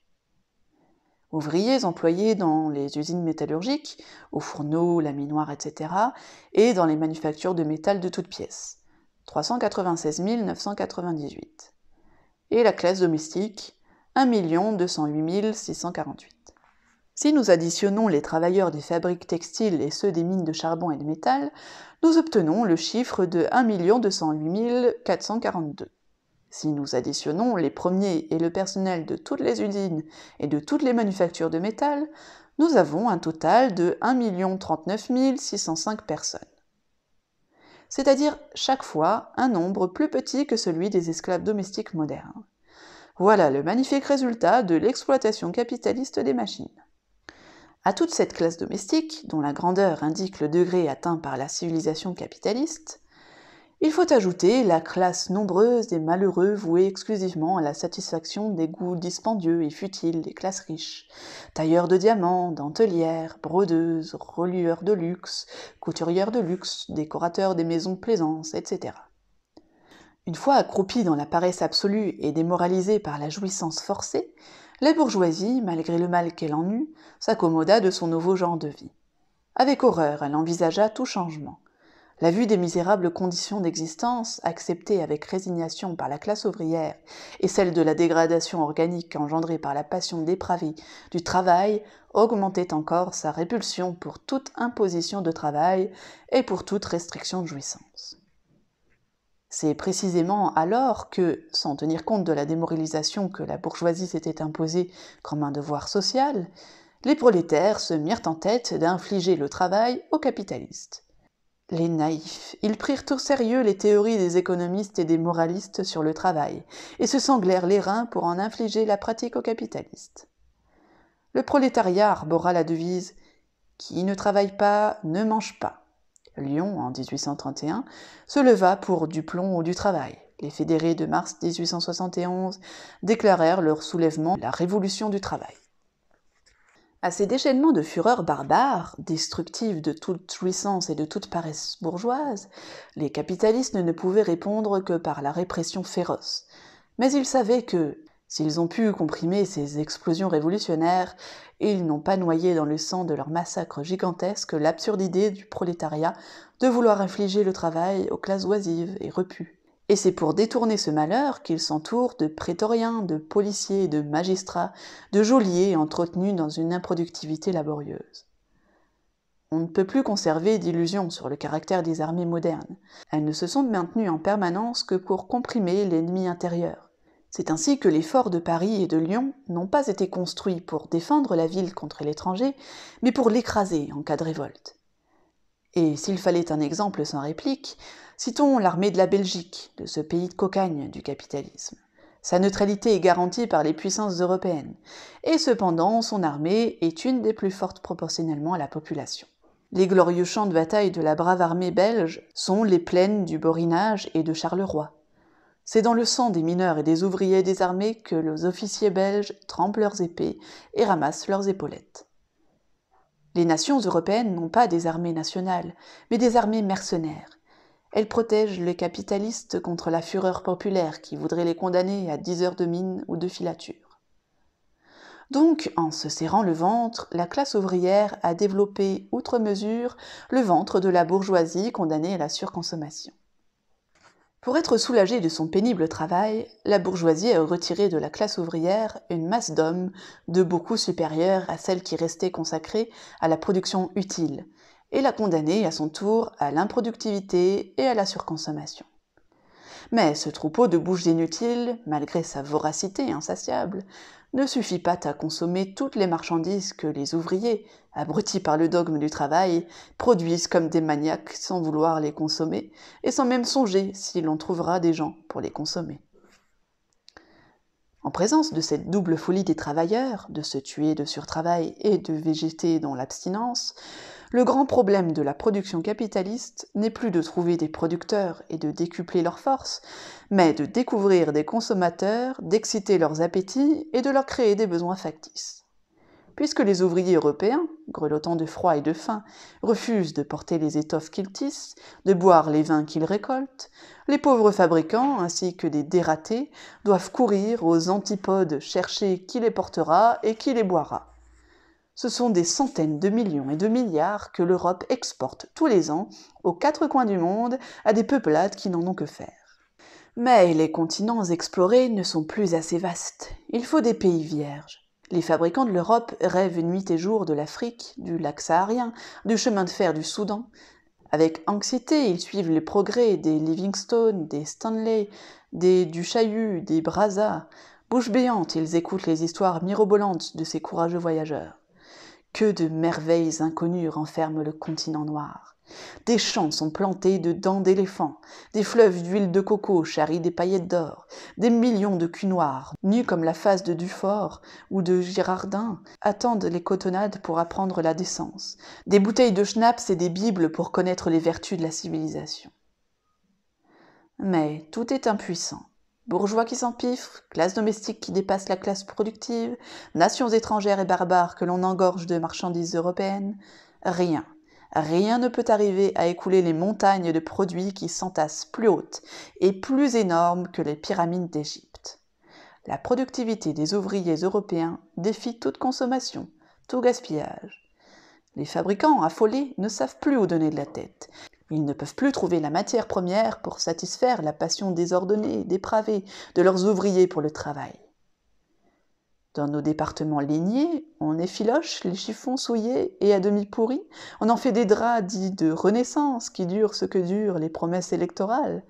Ouvriers employés dans les usines métallurgiques, aux fourneaux, laminoirs, etc., et dans les manufactures de métal de toutes pièces, 396 998. Et la classe domestique, 1 208 648. Si nous additionnons les travailleurs des fabriques textiles et ceux des mines de charbon et de métal, nous obtenons le chiffre de 1 208 442. Si nous additionnons les premiers et le personnel de toutes les usines et de toutes les manufactures de métal, nous avons un total de 1 039 605 personnes. C'est-à-dire chaque fois un nombre plus petit que celui des esclaves domestiques modernes. Voilà le magnifique résultat de l'exploitation capitaliste des machines. À toute cette classe domestique, dont la grandeur indique le degré atteint par la civilisation capitaliste, il faut ajouter la classe nombreuse des malheureux voués exclusivement à la satisfaction des goûts dispendieux et futiles des classes riches, tailleurs de diamants, dentelières, brodeuses, relieurs de luxe, couturières de luxe, décorateurs des maisons de plaisance, etc. Une fois accroupie dans la paresse absolue et démoralisée par la jouissance forcée, la bourgeoisie, malgré le mal qu'elle en eut, s'accommoda de son nouveau genre de vie. Avec horreur, elle envisagea tout changement. La vue des misérables conditions d'existence, acceptées avec résignation par la classe ouvrière, et celle de la dégradation organique engendrée par la passion dépravée du travail, augmentait encore sa répulsion pour toute imposition de travail et pour toute restriction de jouissance. C'est précisément alors que, sans tenir compte de la démoralisation que la bourgeoisie s'était imposée comme un devoir social, les prolétaires se mirent en tête d'infliger le travail aux capitalistes. Les naïfs, ils prirent au sérieux les théories des économistes et des moralistes sur le travail, et se sanglèrent les reins pour en infliger la pratique aux capitalistes. Le prolétariat arbora la devise « Qui ne travaille pas, ne mange pas ». Lyon, en 1831, se leva pour du plomb ou du travail. Les fédérés de mars 1871 déclarèrent leur soulèvement la révolution du travail. À ces déchaînements de fureur barbare, destructifs de toute jouissance et de toute paresse bourgeoise, les capitalistes ne pouvaient répondre que par la répression féroce. Mais ils savaient que, s'ils ont pu comprimer ces explosions révolutionnaires, ils n'ont pas noyé dans le sang de leur massacre gigantesque l'absurde idée du prolétariat de vouloir infliger le travail aux classes oisives et repues. Et c'est pour détourner ce malheur qu'ils s'entourent de prétoriens, de policiers, de magistrats, de geôliers entretenus dans une improductivité laborieuse. On ne peut plus conserver d'illusions sur le caractère des armées modernes. Elles ne se sont maintenues en permanence que pour comprimer l'ennemi intérieur. C'est ainsi que les forts de Paris et de Lyon n'ont pas été construits pour défendre la ville contre l'étranger, mais pour l'écraser en cas de révolte. Et s'il fallait un exemple sans réplique, citons l'armée de la Belgique, de ce pays de cocagne du capitalisme. Sa neutralité est garantie par les puissances européennes, et cependant son armée est une des plus fortes proportionnellement à la population. Les glorieux champs de bataille de la brave armée belge sont les plaines du Borinage et de Charleroi. C'est dans le sang des mineurs et des ouvriers des armées que les officiers belges trempent leurs épées et ramassent leurs épaulettes. Les nations européennes n'ont pas des armées nationales, mais des armées mercenaires. Elles protègent les capitalistes contre la fureur populaire qui voudrait les condamner à 10 heures de mine ou de filature. Donc, en se serrant le ventre, la classe ouvrière a développé outre mesure le ventre de la bourgeoisie condamnée à la surconsommation. Pour être soulagée de son pénible travail, la bourgeoisie a retiré de la classe ouvrière une masse d'hommes de beaucoup supérieure à celle qui restait consacrée à la production utile, et l'a condamnée à son tour à l'improductivité et à la surconsommation. Mais ce troupeau de bouches inutiles, malgré sa voracité insatiable, ne suffit pas à consommer toutes les marchandises que les ouvriers, abrutis par le dogme du travail, produisent comme des maniaques sans vouloir les consommer, et sans même songer si l'on trouvera des gens pour les consommer. En présence de cette double folie des travailleurs, de se tuer de surtravail et de végéter dans l'abstinence, Le grand problème de la production capitaliste n'est plus de trouver des producteurs et de décupler leurs forces, mais de découvrir des consommateurs, d'exciter leurs appétits et de leur créer des besoins factices. Puisque les ouvriers européens, grelottant de froid et de faim, refusent de porter les étoffes qu'ils tissent, de boire les vins qu'ils récoltent, les pauvres fabricants, ainsi que des dératés, doivent courir aux antipodes chercher qui les portera et qui les boira. Ce sont des centaines de millions et de milliards que l'Europe exporte tous les ans aux quatre coins du monde à des peuplades qui n'en ont que faire. Mais les continents explorés ne sont plus assez vastes. Il faut des pays vierges. Les fabricants de l'Europe rêvent nuit et jour de l'Afrique, du lac saharien, du chemin de fer du Soudan. Avec anxiété, ils suivent les progrès des Livingstone, des Stanley, du Chahut, des Brazza. Bouche béante, ils écoutent les histoires mirobolantes de ces courageux voyageurs. Que de merveilles inconnues renferme le continent noir. Des champs sont plantés de dents d'éléphant, des fleuves d'huile de coco charrient des paillettes d'or, des millions de culs noirs, nus comme la face de Dufour ou de Girardin, attendent les cotonnades pour apprendre la décence, des bouteilles de schnapps et des bibles pour connaître les vertus de la civilisation. Mais tout est impuissant. Bourgeois qui s'empiffrent, classe domestique qui dépasse la classe productive, nations étrangères et barbares que l'on engorge de marchandises européennes, rien ne peut arriver à écouler les montagnes de produits qui s'entassent plus hautes et plus énormes que les pyramides d'Égypte. La productivité des ouvriers européens défie toute consommation, tout gaspillage. Les fabricants affolés ne savent plus où donner de la tête. Ils ne peuvent plus trouver la matière première pour satisfaire la passion désordonnée et dépravée de leurs ouvriers pour le travail. Dans nos départements lignés, on effiloche les chiffons souillés et à demi pourris, on en fait des draps dits de Renaissance qui durent ce que durent les promesses électorales.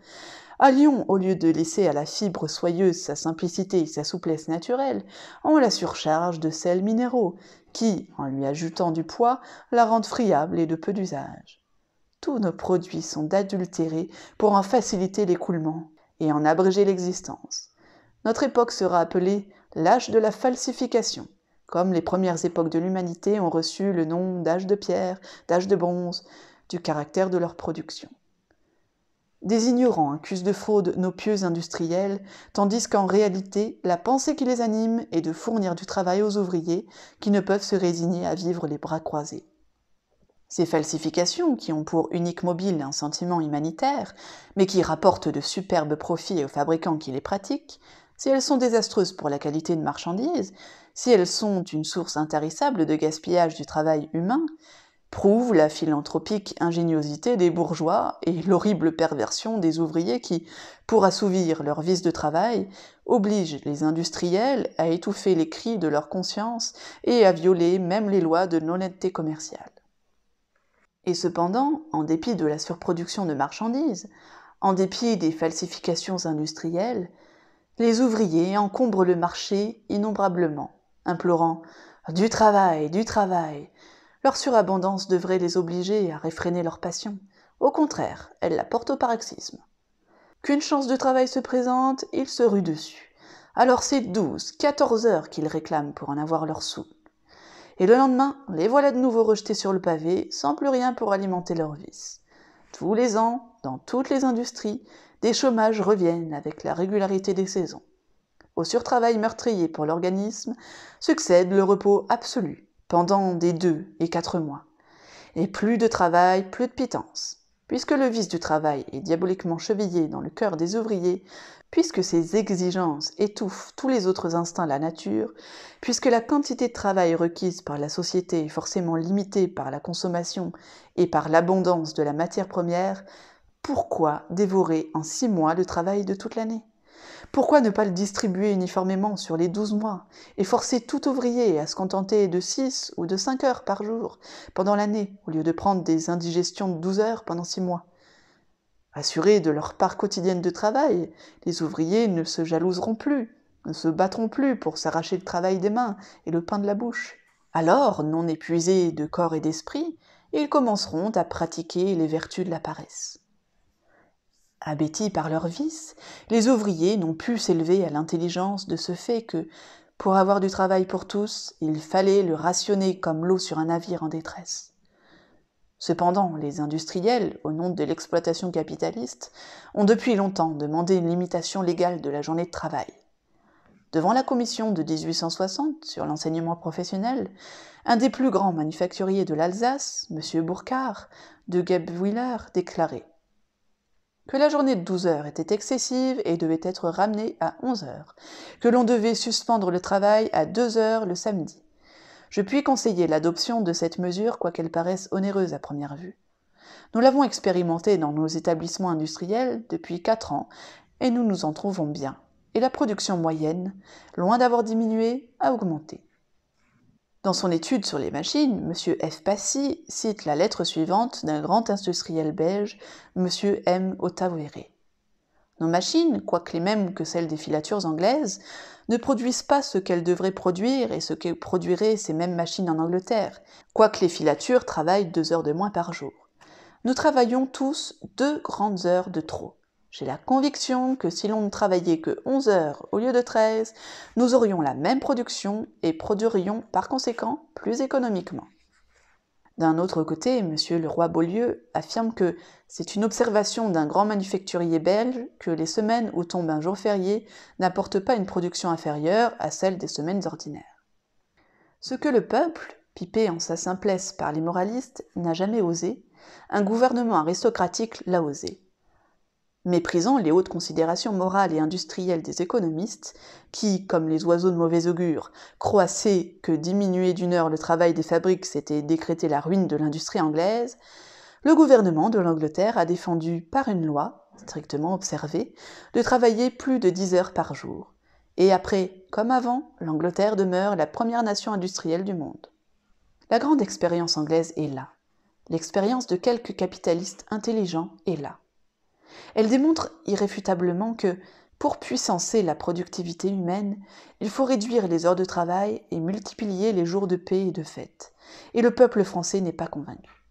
À Lyon, au lieu de laisser à la fibre soyeuse sa simplicité et sa souplesse naturelle, on la surcharge de sels minéraux qui, en lui ajoutant du poids, la rendent friable et de peu d'usage. Tous nos produits sont adultérés pour en faciliter l'écoulement et en abréger l'existence. Notre époque sera appelée l'âge de la falsification, comme les premières époques de l'humanité ont reçu le nom d'âge de pierre, d'âge de bronze, du caractère de leur production. Des ignorants accusent de fraude nos pieux industriels, tandis qu'en réalité, la pensée qui les anime est de fournir du travail aux ouvriers qui ne peuvent se résigner à vivre les bras croisés. Ces falsifications, qui ont pour unique mobile un sentiment humanitaire, mais qui rapportent de superbes profits aux fabricants qui les pratiquent, si elles sont désastreuses pour la qualité de marchandises, si elles sont une source intarissable de gaspillage du travail humain, prouvent la philanthropique ingéniosité des bourgeois et l'horrible perversion des ouvriers qui, pour assouvir leurs vices de travail, obligent les industriels à étouffer les cris de leur conscience et à violer même les lois de l'honnêteté commerciale. Et cependant, en dépit de la surproduction de marchandises, en dépit des falsifications industrielles, les ouvriers encombrent le marché innombrablement, implorant « du travail, du travail ». Leur surabondance devrait les obliger à réfréner leur passion. Au contraire, elle la porte au paroxysme. Qu'une chance de travail se présente, ils se ruent dessus. Alors c'est 12, 14 heures qu'ils réclament pour en avoir leur sou. Et le lendemain, les voilà de nouveau rejetés sur le pavé, sans plus rien pour alimenter leurs vices. Tous les ans, dans toutes les industries, des chômages reviennent avec la régularité des saisons. Au surtravail meurtrier pour l'organisme succède le repos absolu pendant des 2 et 4 mois. Et plus de travail, plus de pitance. Puisque le vice du travail est diaboliquement chevillé dans le cœur des ouvriers, puisque ses exigences étouffent tous les autres instincts de la nature, puisque la quantité de travail requise par la société est forcément limitée par la consommation et par l'abondance de la matière première, pourquoi dévorer en 6 mois le travail de toute l'année ? Pourquoi ne pas le distribuer uniformément sur les 12 mois et forcer tout ouvrier à se contenter de 6 ou de 5 heures par jour pendant l'année, au lieu de prendre des indigestions de 12 heures pendant 6 mois ? Assurés de leur part quotidienne de travail, les ouvriers ne se jalouseront plus, ne se battront plus pour s'arracher le travail des mains et le pain de la bouche. Alors, non épuisés de corps et d'esprit, ils commenceront à pratiquer les vertus de la paresse. Abêtis par leurs vices, les ouvriers n'ont pu s'élever à l'intelligence de ce fait que, pour avoir du travail pour tous, il fallait le rationner comme l'eau sur un navire en détresse. Cependant, les industriels, au nom de l'exploitation capitaliste, ont depuis longtemps demandé une limitation légale de la journée de travail. Devant la commission de 1860 sur l'enseignement professionnel, un des plus grands manufacturiers de l'Alsace, M. Burckhardt de Guebwiller, déclarait que la journée de 12 heures était excessive et devait être ramenée à 11 heures, que l'on devait suspendre le travail à 2 heures le samedi. Je puis conseiller l'adoption de cette mesure, quoiqu'elle paraisse onéreuse à première vue. Nous l'avons expérimentée dans nos établissements industriels depuis 4 ans et nous nous en trouvons bien. Et la production moyenne, loin d'avoir diminué, a augmenté. Dans son étude sur les machines, M. F. Passy cite la lettre suivante d'un grand industriel belge, M. M. Ottawere. Nos machines, quoique les mêmes que celles des filatures anglaises, ne produisent pas ce qu'elles devraient produire et ce que produiraient ces mêmes machines en Angleterre, quoique les filatures travaillent 2 heures de moins par jour. Nous travaillons tous 2 grandes heures de trop. J'ai la conviction que si l'on ne travaillait que 11 heures au lieu de 13, nous aurions la même production et produirions par conséquent plus économiquement. D'un autre côté, M. Leroy-Beaulieu affirme que c'est une observation d'un grand manufacturier belge que les semaines où tombe un jour férié n'apportent pas une production inférieure à celle des semaines ordinaires. Ce que le peuple, pipé en sa simplesse par les moralistes, n'a jamais osé, un gouvernement aristocratique l'a osé. Méprisant les hautes considérations morales et industrielles des économistes, qui, comme les oiseaux de mauvais augure, croissaient que diminuer d'1 heure le travail des fabriques, c'était décréter la ruine de l'industrie anglaise, le gouvernement de l'Angleterre a défendu par une loi, strictement observée, de travailler plus de 10 heures par jour. Et après, comme avant, l'Angleterre demeure la première nation industrielle du monde. La grande expérience anglaise est là. L'expérience de quelques capitalistes intelligents est là. Elle démontre irréfutablement que, pour puissancer la productivité humaine, il faut réduire les heures de travail et multiplier les jours de paix et de fête. Et le peuple français n'est pas convaincu.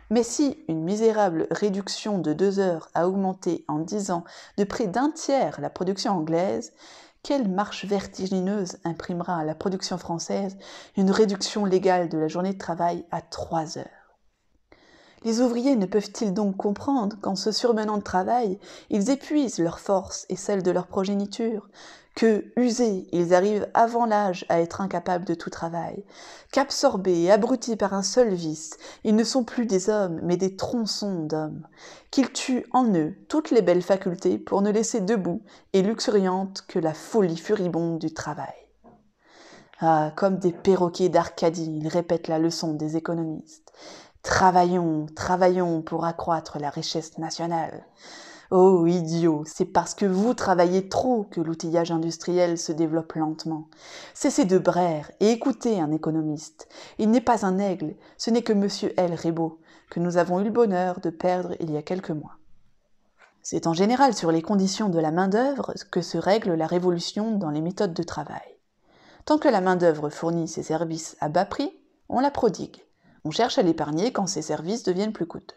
Mais si une misérable réduction de 2 heures a augmenté en 10 ans de près d'1 tiers la production anglaise, quelle marche vertigineuse imprimera à la production française une réduction légale de la journée de travail à 3 heures? Les ouvriers ne peuvent-ils donc comprendre qu'en se surmenant de travail, ils épuisent leurs forces et celles de leur progéniture, que, usés, ils arrivent avant l'âge à être incapables de tout travail, qu'absorbés et abrutis par un seul vice, ils ne sont plus des hommes, mais des tronçons d'hommes, qu'ils tuent en eux toutes les belles facultés pour ne laisser debout et luxuriantes que la folie furibonde du travail. Ah, comme des perroquets d'Arcadie, ils répètent la leçon des économistes. Travaillons, travaillons pour accroître la richesse nationale. Oh, idiots, c'est parce que vous travaillez trop que l'outillage industriel se développe lentement. Cessez de braire et écoutez un économiste. Il n'est pas un aigle, ce n'est que M. L. Raybaud, que nous avons eu le bonheur de perdre il y a quelques mois. C'est en général sur les conditions de la main-d'œuvre que se règle la révolution dans les méthodes de travail. Tant que la main-d'œuvre fournit ses services à bas prix, on la prodigue. On cherche à l'épargner quand ces services deviennent plus coûteux.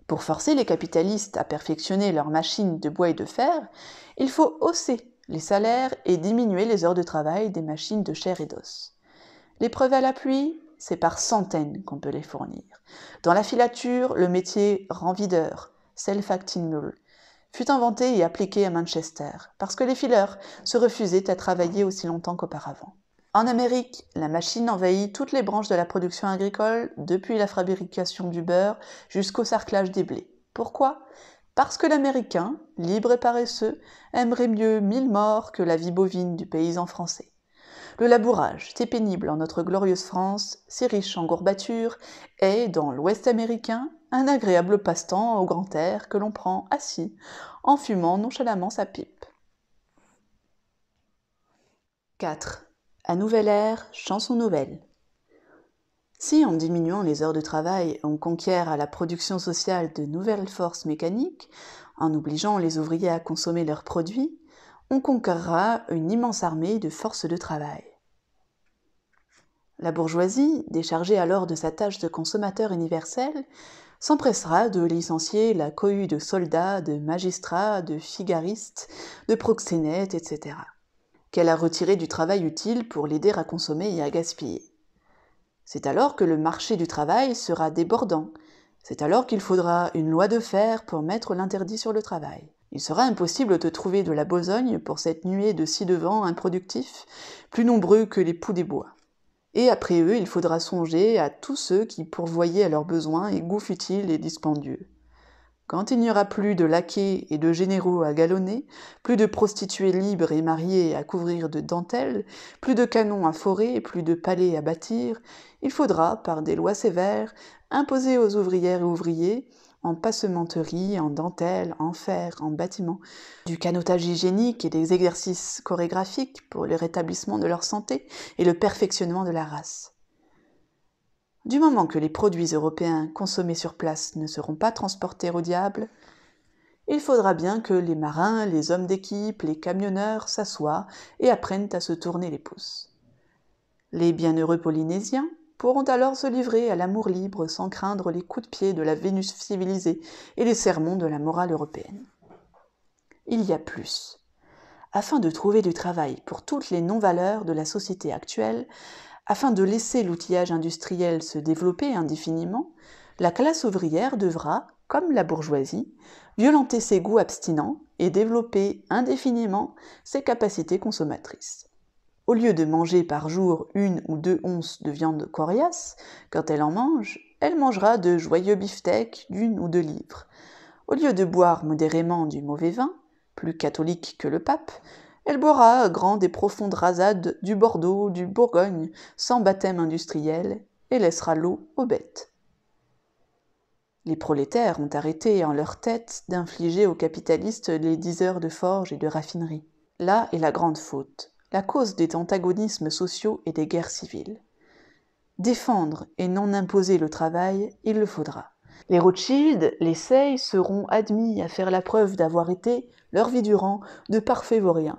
Pour forcer les capitalistes à perfectionner leurs machines de bois et de fer, il faut hausser les salaires et diminuer les heures de travail des machines de chair et d'os. Les preuves à l'appui, c'est par centaines qu'on peut les fournir. Dans la filature, le métier rend-videur, self-acting mule, fut inventé et appliqué à Manchester, parce que les fileurs se refusaient à travailler aussi longtemps qu'auparavant. En Amérique, la machine envahit toutes les branches de la production agricole, depuis la fabrication du beurre jusqu'au sarclage des blés. Pourquoi ? Parce que l'Américain, libre et paresseux, aimerait mieux 1000 morts que la vie bovine du paysan français. Le labourage, si pénible en notre glorieuse France, si riche en courbatures, est, dans l'Ouest américain, un agréable passe-temps au grand air que l'on prend assis, en fumant nonchalamment sa pipe. 4. À nouvelle ère, chanson nouvelle. Si, en diminuant les heures de travail, on conquiert à la production sociale de nouvelles forces mécaniques, en obligeant les ouvriers à consommer leurs produits, on conquérera une immense armée de forces de travail. La bourgeoisie, déchargée alors de sa tâche de consommateur universel, s'empressera de licencier la cohue de soldats, de magistrats, de figaristes, de proxénètes, etc., qu'elle a retiré du travail utile pour l'aider à consommer et à gaspiller. C'est alors que le marché du travail sera débordant. C'est alors qu'il faudra une loi de fer pour mettre l'interdit sur le travail. Il sera impossible de trouver de la besogne pour cette nuée de ci-devant improductifs, plus nombreux que les poux des bois. Et après eux, il faudra songer à tous ceux qui pourvoyaient à leurs besoins et goûts futiles et dispendieux. Quand il n'y aura plus de laquais et de généraux à galonner, plus de prostituées libres et mariées à couvrir de dentelles, plus de canons à forer et plus de palais à bâtir, il faudra, par des lois sévères, imposer aux ouvrières et ouvriers, en passementerie, en dentelle, en fer, en bâtiment, du canotage hygiénique et des exercices chorégraphiques pour le rétablissement de leur santé et le perfectionnement de la race. Du moment que les produits européens consommés sur place ne seront pas transportés au diable, il faudra bien que les marins, les hommes d'équipe, les camionneurs s'assoient et apprennent à se tourner les pouces. Les bienheureux Polynésiens pourront alors se livrer à l'amour libre sans craindre les coups de pied de la Vénus civilisée et les sermons de la morale européenne. Il y a plus. Afin de trouver du travail pour toutes les non-valeurs de la société actuelle, afin de laisser l'outillage industriel se développer indéfiniment, la classe ouvrière devra, comme la bourgeoisie, violenter ses goûts abstinents et développer indéfiniment ses capacités consommatrices. Au lieu de manger par jour 1 ou 2 onces de viande coriace, quand elle en mange, elle mangera de joyeux beefsteaks d'1 ou 2 livres. Au lieu de boire modérément du mauvais vin, plus catholique que le pape, elle boira à grandes et profondes rasades du Bordeaux, du Bourgogne, sans baptême industriel, et laissera l'eau aux bêtes. Les prolétaires ont arrêté en leur tête d'infliger aux capitalistes les 10 heures de forge et de raffinerie. Là est la grande faute, la cause des antagonismes sociaux et des guerres civiles. Défendre et non imposer le travail, il le faudra. Les Rothschild, les Say seront admis à faire la preuve d'avoir été, leur vie durant, de parfaits vauriens.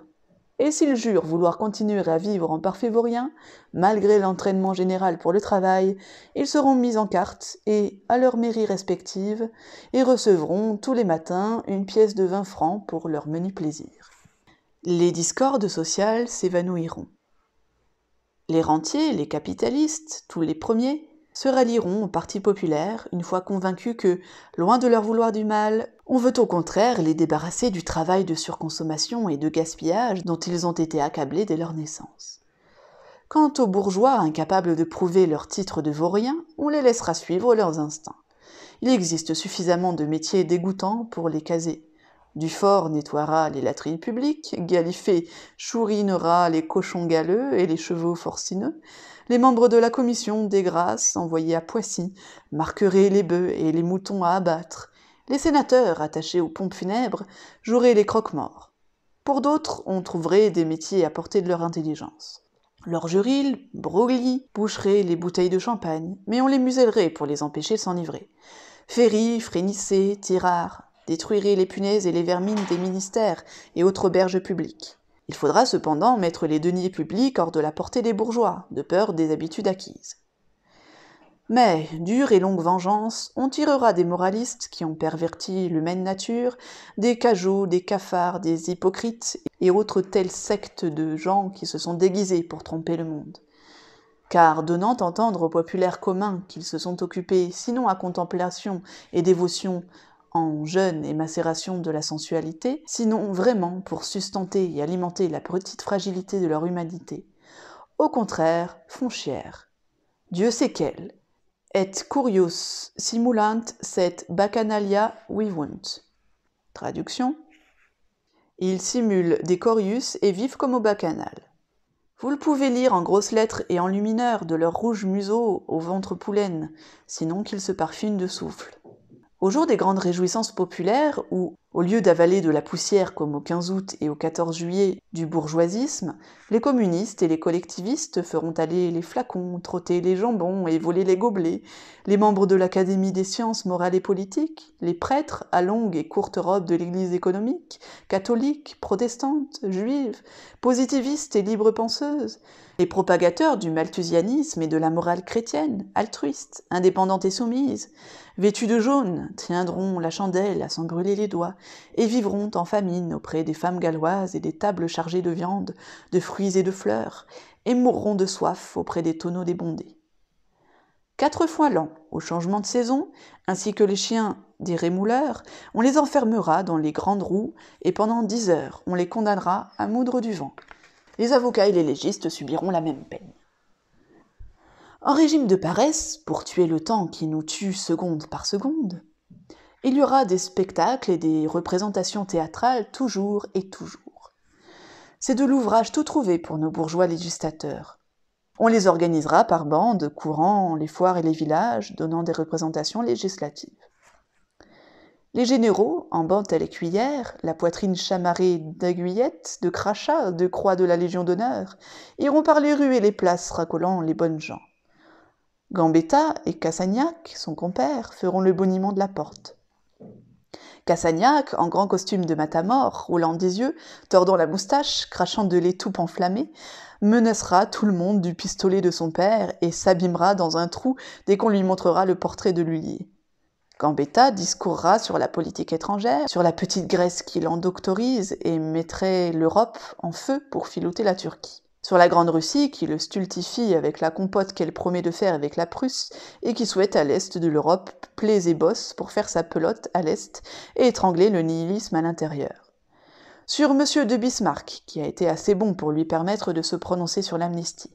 Et s'ils jurent vouloir continuer à vivre en parfaits vauriens, malgré l'entraînement général pour le travail, ils seront mis en carte et, à leur mairie respective, et recevront tous les matins une pièce de 20 francs pour leur menu plaisir. Les discordes sociales s'évanouiront. Les rentiers, les capitalistes, tous les premiers, se rallieront au Parti populaire une fois convaincus que, loin de leur vouloir du mal, on veut au contraire les débarrasser du travail de surconsommation et de gaspillage dont ils ont été accablés dès leur naissance. Quant aux bourgeois incapables de prouver leur titre de vaurien, on les laissera suivre leurs instincts. Il existe suffisamment de métiers dégoûtants pour les caser. Dufort nettoiera les latrines publiques, Gallifet chourinera les cochons galeux et les chevaux forcineux, les membres de la commission des grâces envoyés à Poissy marqueraient les bœufs et les moutons à abattre, les sénateurs attachés aux pompes funèbres joueraient les croque-morts. Pour d'autres, on trouverait des métiers à portée de leur intelligence. Lorgeril, Broglie boucheraient les bouteilles de champagne, mais on les musellerait pour les empêcher de s'enivrer. Ferry, Frénissé, Tirard détruiraient les punaises et les vermines des ministères et autres auberges publiques. Il faudra cependant mettre les deniers publics hors de la portée des bourgeois, de peur des habitudes acquises. Mais, dure et longue vengeance, on tirera des moralistes qui ont perverti l'humaine nature, des cajots, des cafards, des hypocrites et autres telles sectes de gens qui se sont déguisés pour tromper le monde. Car, donnant entendre aux populaires communs qu'ils se sont occupés, sinon à contemplation et dévotion, en jeûne et macération de la sensualité, sinon vraiment pour sustenter et alimenter la petite fragilité de leur humanité. Au contraire, font chier. Dieu sait quel. Et curios simulant set bacchanalia vivunt. Traduction. Ils simulent des corius et vivent comme au bacchanal. Vous le pouvez lire en grosses lettres et en lumineur de leur rouge museau au ventre poulaine, sinon qu'ils se parfument de souffle. Au jour des grandes réjouissances populaires, où, au lieu d'avaler de la poussière comme au 15 août et au 14 juillet du bourgeoisisme, les communistes et les collectivistes feront aller les flacons, trotter les jambons et voler les gobelets, les membres de l'Académie des sciences morales et politiques, les prêtres à longue et courte robe de l'Église économique, catholiques, protestantes, juives, positivistes et libres penseuses, les propagateurs du malthusianisme et de la morale chrétienne, altruiste, indépendante et soumise, vêtus de jaune, tiendront la chandelle à s'en brûler les doigts, et vivront en famine auprès des femmes galloises et des tables chargées de viande, de fruits et de fleurs, et mourront de soif auprès des tonneaux débondés. 4 fois l'an, au changement de saison, ainsi que les chiens des rémouleurs, on les enfermera dans les grandes roues et pendant 10 heures, on les condamnera à moudre du vent. Les avocats et les légistes subiront la même peine. En régime de paresse, pour tuer le temps qui nous tue seconde par seconde, il y aura des spectacles et des représentations théâtrales toujours et toujours. C'est de l'ouvrage tout trouvé pour nos bourgeois législateurs. On les organisera par bandes, courant les foires et les villages, donnant des représentations législatives. Les généraux, en bandes à l'écuyère, la poitrine chamarrée d'aiguillettes, de crachats, de croix de la Légion d'honneur, iront par les rues et les places racolant les bonnes gens. Gambetta et Cassagnac, son compère, feront le boniment de la porte. Cassagnac, en grand costume de matamor, roulant des yeux, tordant la moustache, crachant de l'étoupe enflammée, menacera tout le monde du pistolet de son père et s'abîmera dans un trou dès qu'on lui montrera le portrait de l'huilier. Gambetta discourra sur la politique étrangère, sur la petite Grèce qui l'endoctorise et mettrait l'Europe en feu pour filouter la Turquie. Sur la Grande Russie qui le stultifie avec la compote qu'elle promet de faire avec la Prusse et qui souhaite à l'est de l'Europe plaies et bosses pour faire sa pelote à l'est et étrangler le nihilisme à l'intérieur. Sur M. de Bismarck, qui a été assez bon pour lui permettre de se prononcer sur l'amnistie.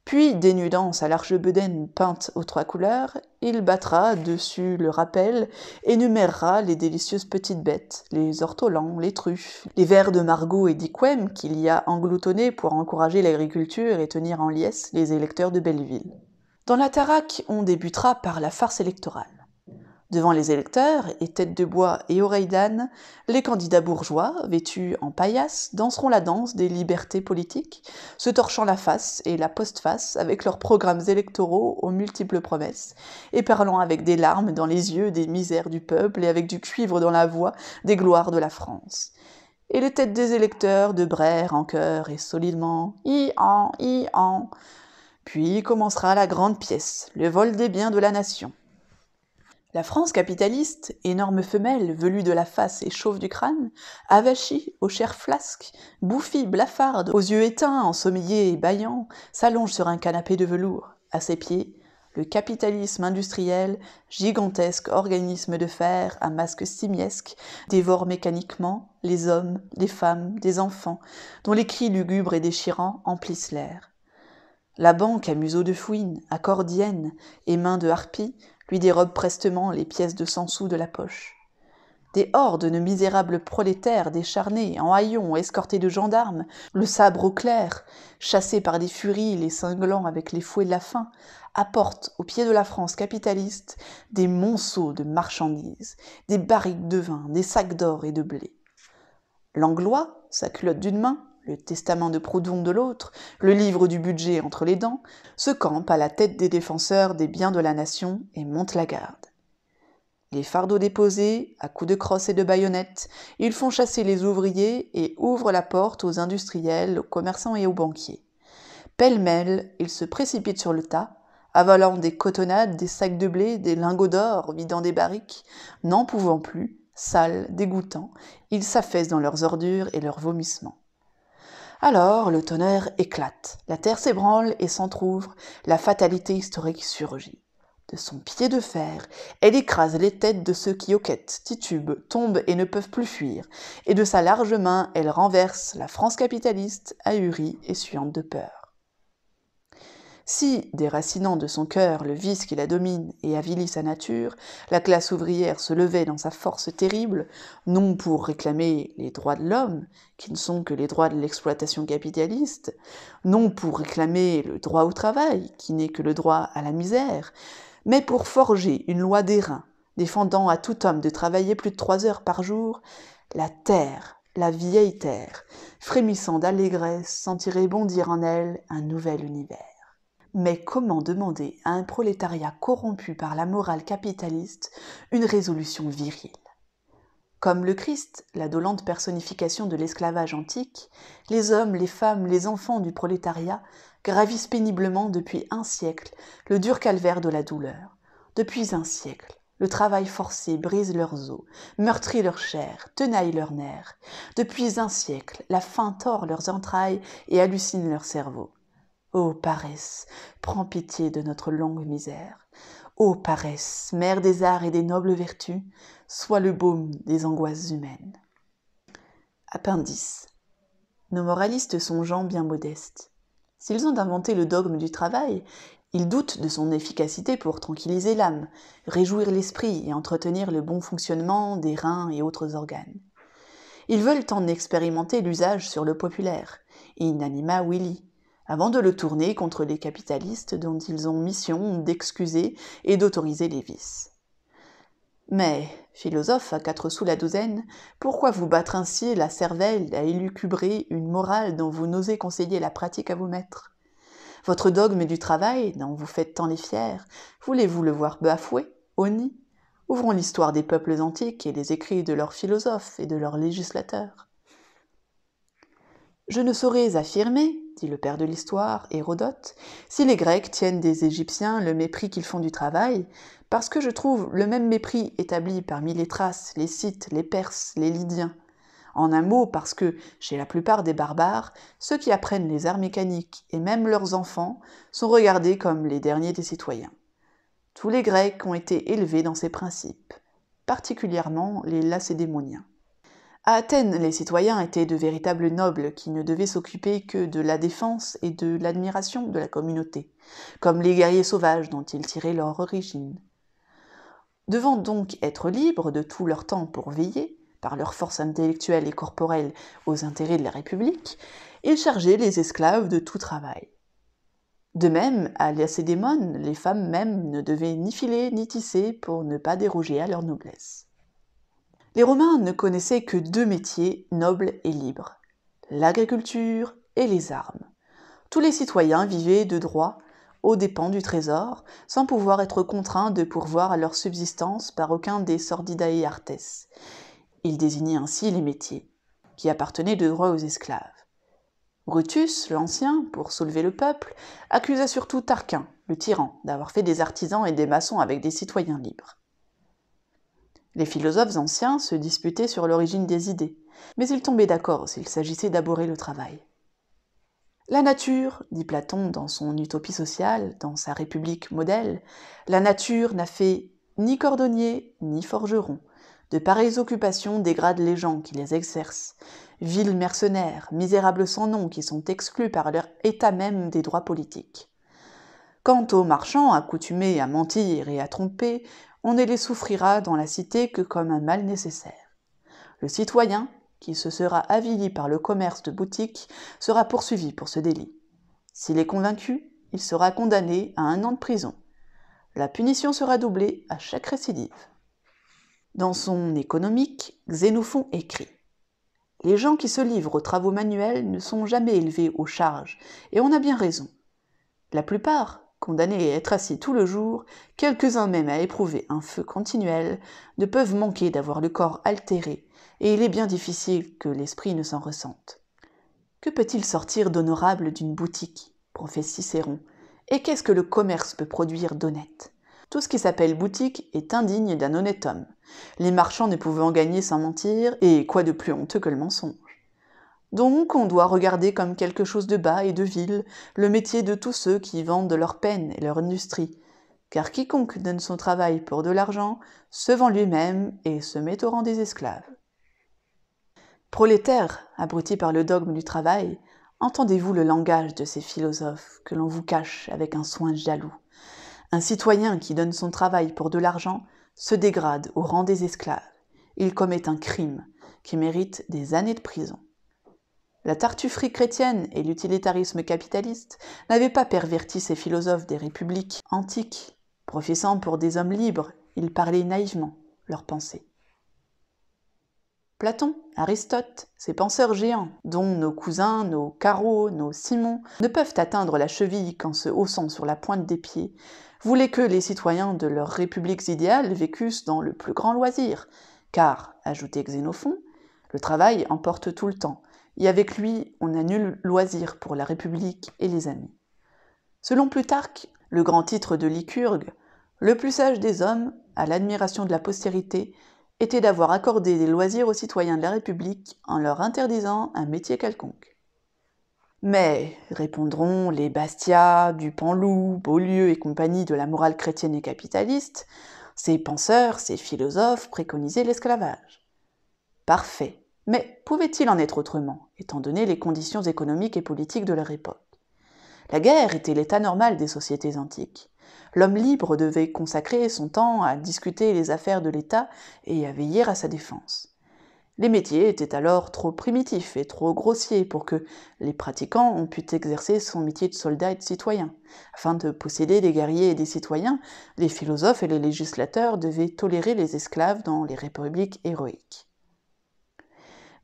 Puis, dénudant sa large bedaine peinte aux 3 couleurs, il battra dessus le rappel, énumérera les délicieuses petites bêtes, les ortolans, les truffes, les vers de Margot et d'Iquem qu'il y a engloutonnés pour encourager l'agriculture et tenir en liesse les électeurs de Belleville. Dans la Taraque, on débutera par la farce électorale. Devant les électeurs, et tête de bois et oreilles d'âne, les candidats bourgeois, vêtus en paillasse, danseront la danse des libertés politiques, se torchant la face et la postface avec leurs programmes électoraux aux multiples promesses, et parlant avec des larmes dans les yeux des misères du peuple et avec du cuivre dans la voix des gloires de la France. Et les têtes des électeurs de brèrent en chœur et solidement « I-an, I-an ». Puis commencera la grande pièce, le vol des biens de la nation. La France capitaliste, énorme femelle, velue de la face et chauve du crâne, avachie, aux chairs flasques, bouffie, blafarde, aux yeux éteints, ensommeillée et bâillant, s'allonge sur un canapé de velours. À ses pieds, le capitalisme industriel, gigantesque organisme de fer à masque simiesque, dévore mécaniquement les hommes, les femmes, des enfants, dont les cris lugubres et déchirants emplissent l'air. La banque à museau de fouine, accordienne et main de harpie, lui dérobe prestement les pièces de 100 sous de la poche. Des hordes de misérables prolétaires décharnés, en haillons, escortés de gendarmes, le sabre au clair, chassés par des furies, les cinglants avec les fouets de la faim, apportent au pied de la France capitaliste des monceaux de marchandises, des barriques de vin, des sacs d'or et de blé. Langlois, sa culotte d'une main, le testament de Proudhon de l'autre, le livre du budget entre les dents, se campe à la tête des défenseurs des biens de la nation et monte la garde. Les fardeaux déposés, à coups de crosse et de baïonnettes, ils font chasser les ouvriers et ouvrent la porte aux industriels, aux commerçants et aux banquiers. Pêle-mêle, ils se précipitent sur le tas, avalant des cotonnades, des sacs de blé, des lingots d'or, vidant des barriques, n'en pouvant plus, sales, dégoûtants, ils s'affaissent dans leurs ordures et leurs vomissements. Alors, le tonnerre éclate, la terre s'ébranle et s'entr'ouvre, la fatalité historique surgit. De son pied de fer, elle écrase les têtes de ceux qui hoquettent, titubent, tombent et ne peuvent plus fuir, et de sa large main, elle renverse la France capitaliste, ahurie et suante de peur. Si, déracinant de son cœur le vice qui la domine et avilit sa nature, la classe ouvrière se levait dans sa force terrible, non pour réclamer les droits de l'homme, qui ne sont que les droits de l'exploitation capitaliste, non pour réclamer le droit au travail, qui n'est que le droit à la misère, mais pour forger une loi d'airain, défendant à tout homme de travailler plus de 3 heures par jour, la terre, la vieille terre, frémissant d'allégresse, sentirait bondir en elle un nouvel univers. Mais comment demander à un prolétariat corrompu par la morale capitaliste une résolution virile ? Comme le Christ, la dolente personnification de l'esclavage antique, les hommes, les femmes, les enfants du prolétariat gravissent péniblement depuis un siècle le dur calvaire de la douleur. Depuis un siècle, le travail forcé brise leurs os, meurtrit leur chair, tenaille leurs nerfs. Depuis un siècle, la faim tord leurs entrailles et hallucine leur cerveau. Ô paresse, prends pitié de notre longue misère. Ô paresse, mère des arts et des nobles vertus, sois le baume des angoisses humaines. Appendice. Nos moralistes sont gens bien modestes. S'ils ont inventé le dogme du travail, ils doutent de son efficacité pour tranquilliser l'âme, réjouir l'esprit et entretenir le bon fonctionnement des reins et autres organes. Ils veulent en expérimenter l'usage sur le populaire, in anima vili, avant de le tourner contre les capitalistes dont ils ont mission d'excuser et d'autoriser les vices. Mais, philosophe à 4 sous la douzaine, pourquoi vous battre ainsi la cervelle à élucubrer une morale dont vous n'osez conseiller la pratique à vos maîtres? Votre dogme du travail, dont vous faites tant les fiers, voulez-vous le voir bafoué, honni? Ouvrons l'histoire des peuples antiques et les écrits de leurs philosophes et de leurs législateurs. Je ne saurais affirmer, dit le père de l'histoire, Hérodote, si les Grecs tiennent des Égyptiens le mépris qu'ils font du travail, parce que je trouve le même mépris établi parmi les Thraces, les Scythes, les Perses, les Lydiens. En un mot, parce que, chez la plupart des barbares, ceux qui apprennent les arts mécaniques, et même leurs enfants, sont regardés comme les derniers des citoyens. Tous les Grecs ont été élevés dans ces principes, particulièrement les Lacédémoniens. À Athènes, les citoyens étaient de véritables nobles qui ne devaient s'occuper que de la défense et de l'admiration de la communauté, comme les guerriers sauvages dont ils tiraient leur origine. Devant donc être libres de tout leur temps pour veiller, par leur force intellectuelle et corporelle, aux intérêts de la République, ils chargeaient les esclaves de tout travail. De même, à Lacédémone, les femmes mêmes ne devaient ni filer ni tisser pour ne pas déroger à leur noblesse. Les Romains ne connaissaient que 2 métiers nobles et libres, l'agriculture et les armes. Tous les citoyens vivaient de droit, aux dépens du trésor, sans pouvoir être contraints de pourvoir à leur subsistance par aucun des sordidae artes. Ils désignaient ainsi les métiers, qui appartenaient de droit aux esclaves. Brutus, l'Ancien, pour soulever le peuple, accusa surtout Tarquin, le tyran, d'avoir fait des artisans et des maçons avec des citoyens libres. Les philosophes anciens se disputaient sur l'origine des idées, mais ils tombaient d'accord s'il s'agissait d'abhorrer le travail. La nature, dit Platon dans son Utopie sociale, dans sa République modèle, la nature n'a fait ni cordonnier ni forgeron. De pareilles occupations dégradent les gens qui les exercent, vils mercenaires, misérables sans nom qui sont exclus par leur état même des droits politiques. Quant aux marchands accoutumés à mentir et à tromper, on ne les souffrira dans la cité que comme un mal nécessaire. Le citoyen, qui se sera avili par le commerce de boutique, sera poursuivi pour ce délit. S'il est convaincu, il sera condamné à 1 an de prison. La punition sera doublée à chaque récidive. Dans son Économique, Xénophon écrit « Les gens qui se livrent aux travaux manuels ne sont jamais élevés aux charges, et on a bien raison. La plupart, condamnés à être assis tout le jour, quelques-uns même à éprouver un feu continuel, ne peuvent manquer d'avoir le corps altéré, et il est bien difficile que l'esprit ne s'en ressente. Que peut-il sortir d'honorable d'une boutique, professe Cicéron, et qu'est-ce que le commerce peut produire d'honnête? Tout ce qui s'appelle boutique est indigne d'un honnête homme. Les marchands ne pouvaient en gagner sans mentir, et quoi de plus honteux que le mensonge? Donc on doit regarder comme quelque chose de bas et de vil le métier de tous ceux qui vendent leur peine et leur industrie, car quiconque donne son travail pour de l'argent se vend lui-même et se met au rang des esclaves. Prolétaires, abrutis par le dogme du travail, entendez-vous le langage de ces philosophes que l'on vous cache avec un soin jaloux? Un citoyen qui donne son travail pour de l'argent se dégrade au rang des esclaves. Il commet un crime qui mérite des années de prison. La tartufferie chrétienne et l'utilitarisme capitaliste n'avaient pas perverti ces philosophes des républiques antiques. Professant pour des hommes libres, ils parlaient naïvement leurs pensées. Platon, Aristote, ces penseurs géants, dont nos cousins, nos Caro, nos Simon, ne peuvent atteindre la cheville qu'en se haussant sur la pointe des pieds, voulaient que les citoyens de leurs républiques idéales vécussent dans le plus grand loisir, car, ajoutait Xénophon, le travail emporte tout le temps, et avec lui on n'a nul loisir pour la République et les amis. Selon Plutarque, le grand titre de Lycurgue, le plus sage des hommes, à l'admiration de la postérité, était d'avoir accordé des loisirs aux citoyens de la République en leur interdisant un métier quelconque. Mais, répondront les Bastiat, Dupanloup, Beaulieu et compagnie de la morale chrétienne et capitaliste, ces penseurs, ces philosophes préconisaient l'esclavage. Parfait. Mais pouvait-il en être autrement, étant donné les conditions économiques et politiques de leur époque? La guerre était l'état normal des sociétés antiques. L'homme libre devait consacrer son temps à discuter les affaires de l'État et à veiller à sa défense. Les métiers étaient alors trop primitifs et trop grossiers pour que les pratiquants ont pu exercer son métier de soldat et de citoyen. Afin de posséder des guerriers et des citoyens, les philosophes et les législateurs devaient tolérer les esclaves dans les républiques héroïques.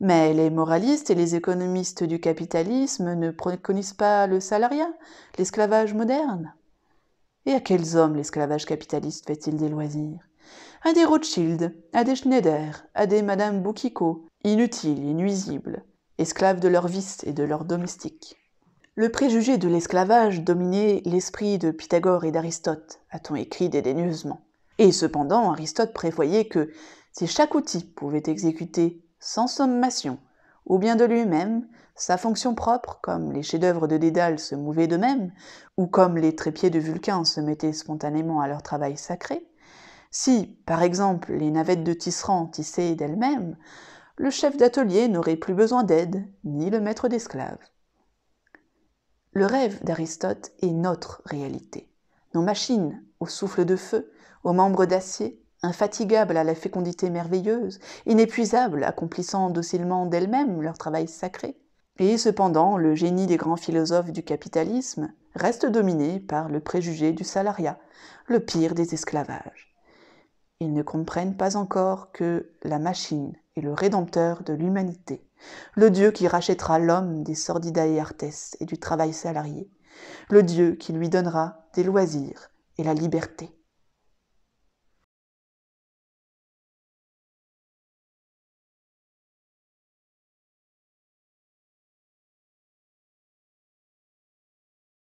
Mais les moralistes et les économistes du capitalisme ne préconisent pas le salariat, l'esclavage moderne. Et à quels hommes l'esclavage capitaliste fait-il des loisirs? À des Rothschild, à des Schneider, à des Madame Boukiko, inutiles et nuisibles, esclaves de leurs vices et de leurs domestiques. Le préjugé de l'esclavage dominait l'esprit de Pythagore et d'Aristote, a-t-on écrit dédaigneusement. Et cependant, Aristote prévoyait que si chaque outil pouvait exécuter sans sommation, ou bien de lui-même, sa fonction propre, comme les chefs-d'œuvre de Dédale se mouvaient d'eux-mêmes, ou comme les trépieds de Vulcain se mettaient spontanément à leur travail sacré, si, par exemple, les navettes de tisserand tissaient d'elles-mêmes, le chef d'atelier n'aurait plus besoin d'aide, ni le maître d'esclaves. Le rêve d'Aristote est notre réalité. Nos machines, au souffle de feu, aux membres d'acier, infatigables à la fécondité merveilleuse, inépuisables, accomplissant docilement d'elles-mêmes leur travail sacré. Et cependant, le génie des grands philosophes du capitalisme reste dominé par le préjugé du salariat, le pire des esclavages. Ils ne comprennent pas encore que la machine est le rédempteur de l'humanité, le Dieu qui rachètera l'homme des sordidae artes et du travail salarié, le Dieu qui lui donnera des loisirs et la liberté.